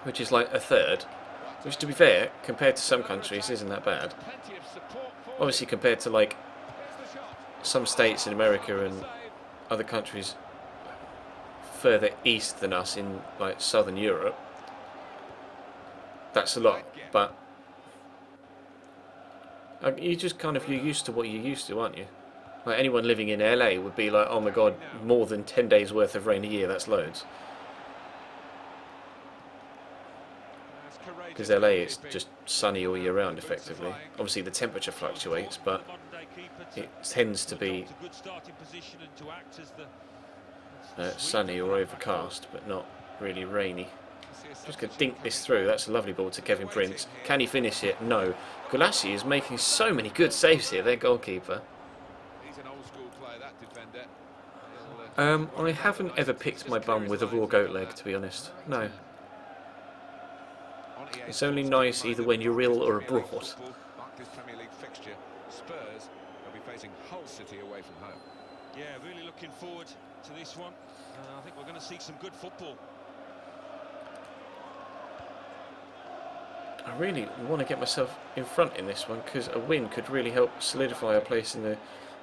which is like a third. Which, to be fair, compared to some countries, isn't that bad. Obviously, compared to like some states in America and other countries further east than us in like southern Europe, that's a lot. But you just kind of, you're used to what you're used to, aren't you? Like anyone living in LA would be like, oh my god, more than 10 days worth of rain a year, that's loads. Because LA is just sunny all year round effectively. Obviously the temperature fluctuates, but it tends to be sunny or overcast, but not really rainy. Just going to dink this through. That's a lovely ball to Kevin Prince. Can he finish it? No. Gulassi is making so many good saves here, their goalkeeper.
He's an old school player, that defender.
I haven't ever picked my bum with a raw goat leg, to be honest. No. It's only nice either when you're ill or abroad.
Barclays Premier League fixture. Spurs will be facing Hull City away from home.
Yeah, really looking forward to this one. I think we're going to see some good football.
I really want to get myself in front in this one because a win could really help solidify our place in the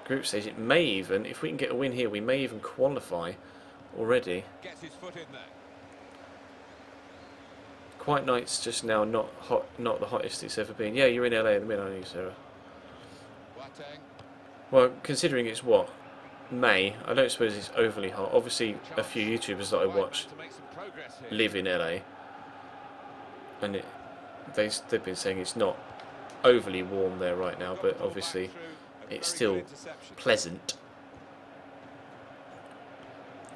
group stage. It may even, if we can get a win here, we may even qualify already.
Gets his foot in there.
Quite Night's just now not the hottest it's ever been. Yeah, you're in LA at the minute, aren't you, Sarah?
Boateng.
Well, considering it's what? May, I don't suppose it's overly hot. Obviously, a few YouTubers that I watch
To make some progress here.
live in LA, and they've been saying it's not overly warm there right now, but obviously it's still pleasant.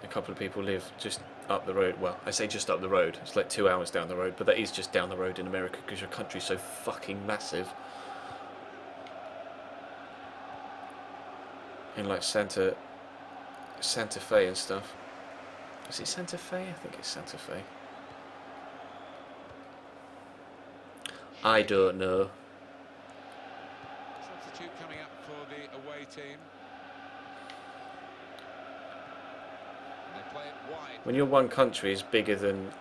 A couple of people live just up the road. Well, I say just up the road. It's like 2 hours down the road, but that is just down the road in America because your country's so fucking massive. In like Santa Fe and stuff. Is it Santa Fe? I think it's Santa Fe. I don't know.
Substitute coming up for the away team. And they play it wide.
When your one country is bigger than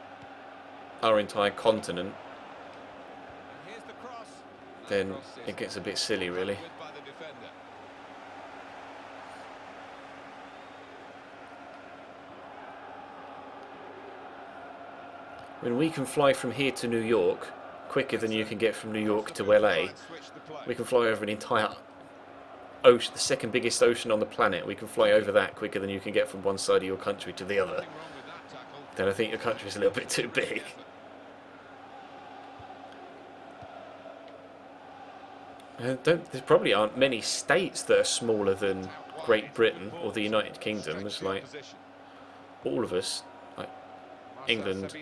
our entire continent,
And here's the cross. That
then
cross is
it gets a bit silly, really.
dealt with by the defender.
When we can fly from here to New York quicker than you can get from New York to LA, we can fly over an entire ocean, the second biggest ocean on the planet. We can fly over that quicker than you can get from one side of your country to the other.
Nothing wrong with that tackle.
Then I think your country's a little bit too big. There probably aren't many states that are smaller than Great Britain or the United Kingdom. There's like all of us, like England,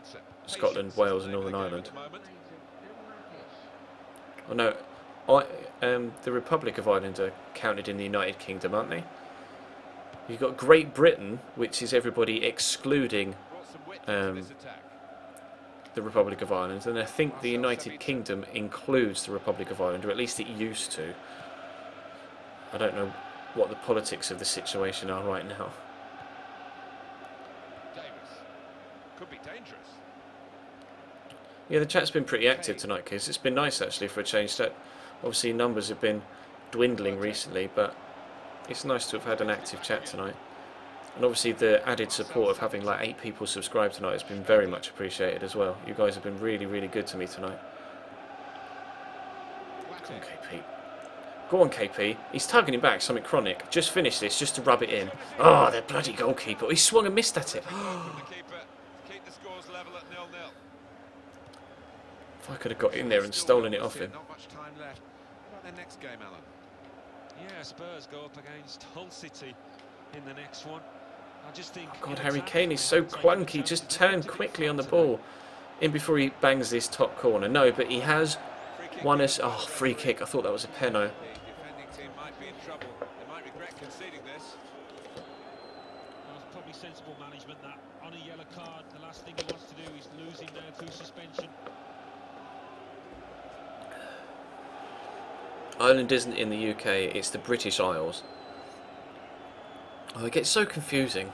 Scotland, Wales, and Northern Ireland. Oh no, the Republic of Ireland are counted in the United Kingdom, aren't they? You've got Great Britain, which is everybody excluding the Republic of Ireland, and I think the United Kingdom includes the Republic of Ireland, or at least it used to. I don't know what the politics of the situation are right now.
Could be dangerous.
Yeah, the chat's been pretty active tonight, kids. It's been nice actually for a change. That obviously numbers have been dwindling recently, but it's nice to have had an active chat tonight. And obviously the added support of having like 8 people subscribe tonight has been very much appreciated as well. You guys have been really, really good to me tonight. Go on, KP. Go on, KP. He's tugging him back, something chronic. Just finish this, just to rub it in. Oh, that bloody goalkeeper. He swung and missed at it. If I could have got in there and stolen it off him.
Not much time left. What about their next game, Alan?
Yeah, Spurs go up against Hull City in the next one. I just think.
Oh God, Harry Kane is so clunky. Just turn quickly on the ball in before he bangs this top corner. No, but he has won us. Oh, free kick. I thought that was a penno.
The defending team might be in trouble. They might regret conceding this.
Well, it's probably sensible management that on a yellow card, the last thing he wants to do is lose him now through suspension.
Ireland isn't in the UK, it's the British Isles. Oh, it gets so confusing.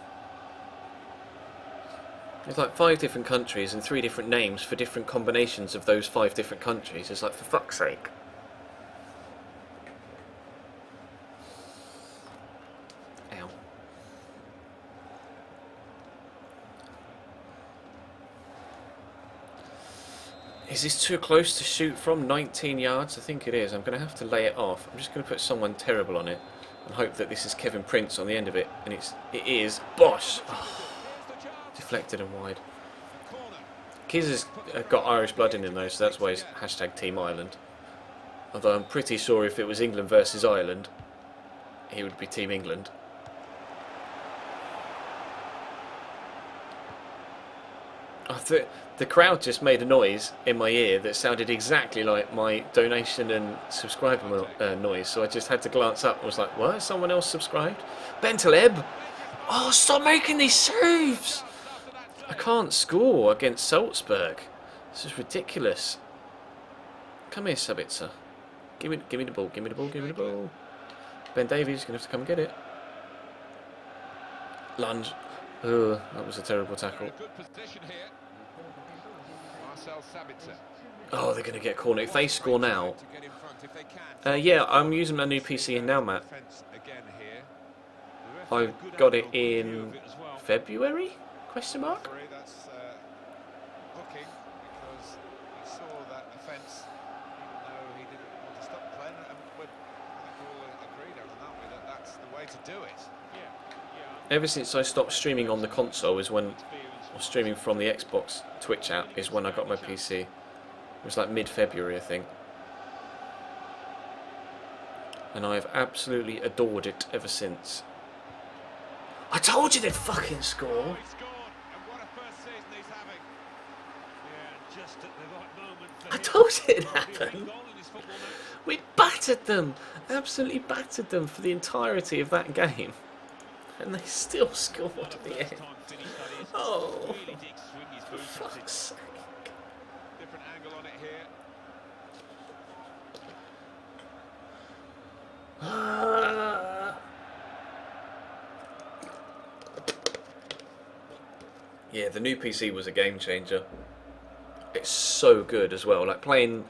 There's like 5 different countries and 3 different names for different combinations of those 5 different countries. It's like, for fuck's sake. Ow. Is this too close to shoot from? 19 yards? I think it is. I'm going to have to lay it off. I'm just going to put someone terrible on it and hope that this is Kevin Prince on the end of it. And it is. Bosh! Oh, deflected and wide. Kiz has got Irish blood in him though, so that's why he's hashtag Team Ireland. Although I'm pretty sure if it was England versus Ireland, he would be Team England. The crowd just made a noise in my ear that sounded exactly like my donation and subscriber noise, so I just had to glance up and was like, what? Someone else subscribed? Bentaleb? Oh, stop making these saves! I can't score against Salzburg. This is ridiculous. Come here, Sabitzer. Give me the ball, give me the ball, give me the ball. Ben Davies is going to have to come and get it. Lunge. Ugh, that was a terrible tackle.
Good position here. Marcel Sabitzer.
Oh, they're going to get a corner. If they score now... yeah, I'm using my new PC now, Matt. I got it in February? Question mark?
That's hooking because he saw that offence, even though he didn't want to stop playing. And I think we're all agreed on that way that that's the way to do it.
Ever since I stopped streaming on the console is when, or streaming from the Xbox Twitch app, is when I got my PC. It was like mid-February, I think. And I've absolutely adored it ever since. I told you they'd fucking score!
He scored, and what a first season he's having.
Yeah, just at the right moment.
I told you it'd happen! We battered them! Absolutely battered them for the entirety of that game. And they still scored at the end. Oh, for fuck's sake.
Different angle on it here.
Yeah, the new PC was a game changer. It's so good as well. Like playing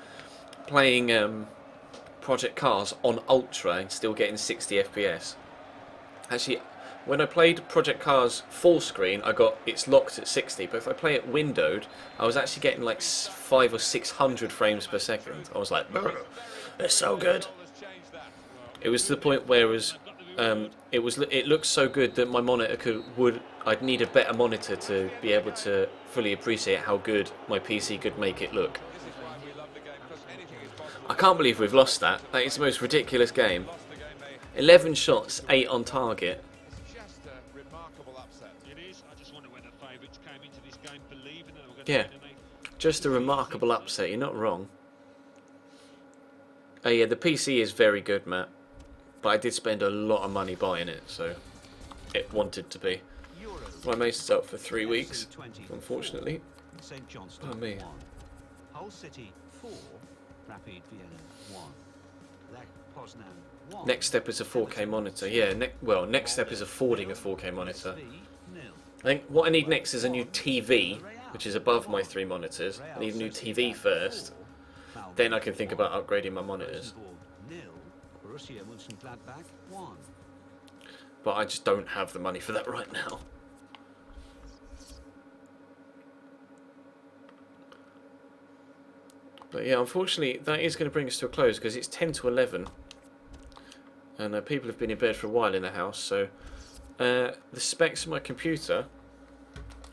Project Cars on Ultra and still getting 60 FPS. Actually, when I played Project Cars full screen, it's locked at 60. But if I play it windowed, I was actually getting like 500 or 600 frames per second. I was like, they're so good. It was to the point where it looked so good that my monitor I'd need a better monitor to be able to fully appreciate how good my PC could make it look. I can't believe we've lost that. That is the most ridiculous game.
Lost the game. They
11 shots, 8 on target.
It's just a remarkable upset.
It is. I just wonder when the favourites came into this game believing that they were going to
Yeah,
win. And
just a remarkable upset. You're not wrong. Oh yeah, the PC is very good, Matt. But I did spend a lot of money buying it, so it wanted to be. My mate's out for 3 weeks, unfortunately.
St Johnston
Oh, me.
1. Hull City 4. Rapid Vienna 1. Lech Poznan 1.
Next step is a 4K monitor. Yeah, next step is affording a 4K monitor. I think what I need next is a new TV, which is above my 3 monitors. I need a new TV first. Then I can think about upgrading my monitors.
Borussia Mönchengladbach 1.
But I just don't have the money for that right now. But yeah, unfortunately, that is going to bring us to a close because it's 10 to 11. And people have been in bed for a while in the house, so... the specs of my computer...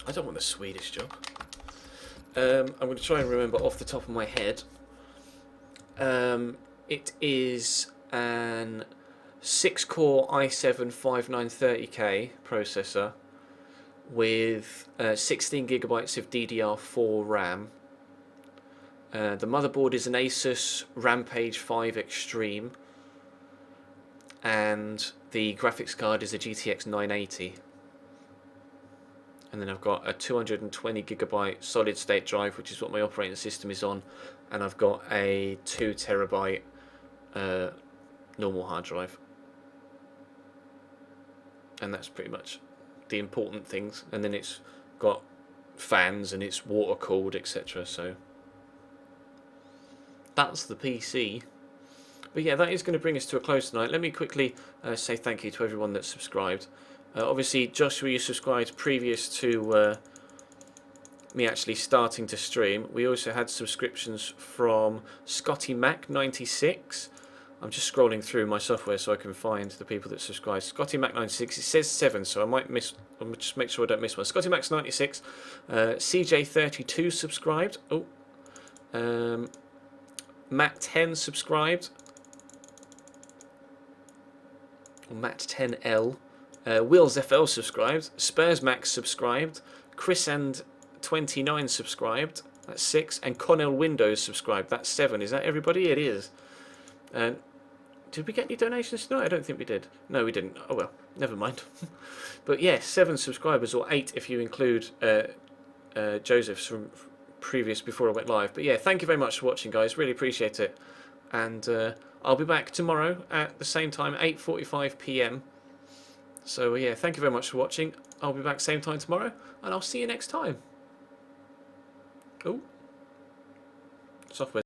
I don't want the Swedish job. I'm going to try and remember off the top of my head. It is an 6-core i7-5930K processor with 16GB of DDR4 RAM. The motherboard is an Asus Rampage 5 Extreme, and the graphics card is a GTX 980. And then I've got a 220GB solid state drive, which is what my operating system is on, and I've got a 2TB normal hard drive. And that's pretty much the important things. And then it's got fans and it's water cooled, etc. So that's the PC. But yeah, that is going to bring us to a close tonight. Let me quickly say thank you to everyone that's subscribed. Obviously, Joshua, you subscribed previous to me actually starting to stream. We also had subscriptions from Scotty Mac 96. I'm just scrolling through my software so I can find the people that subscribe. Scotty Mac 96. It says 7, so I might miss. I'll just make sure I don't miss one. Scotty Max 96. CJ 32 subscribed. Oh. Matt 10 subscribed. Matt 10L. Wills FL subscribed. Spurs Max subscribed. Chris and 29 subscribed. That's 6. And Connell Windows subscribed. That's 7. Is that everybody? It is. Did we get any donations tonight? I don't think we did. No, we didn't. Oh well, never mind. But yeah, 7 subscribers, or 8 if you include Joseph's from previous before I went live. But yeah, thank you very much for watching, guys. Really appreciate it. And I'll be back tomorrow at the same time, 8:45 PM. So yeah, thank you very much for watching. I'll be back same time tomorrow, and I'll see you next time. Oh, software.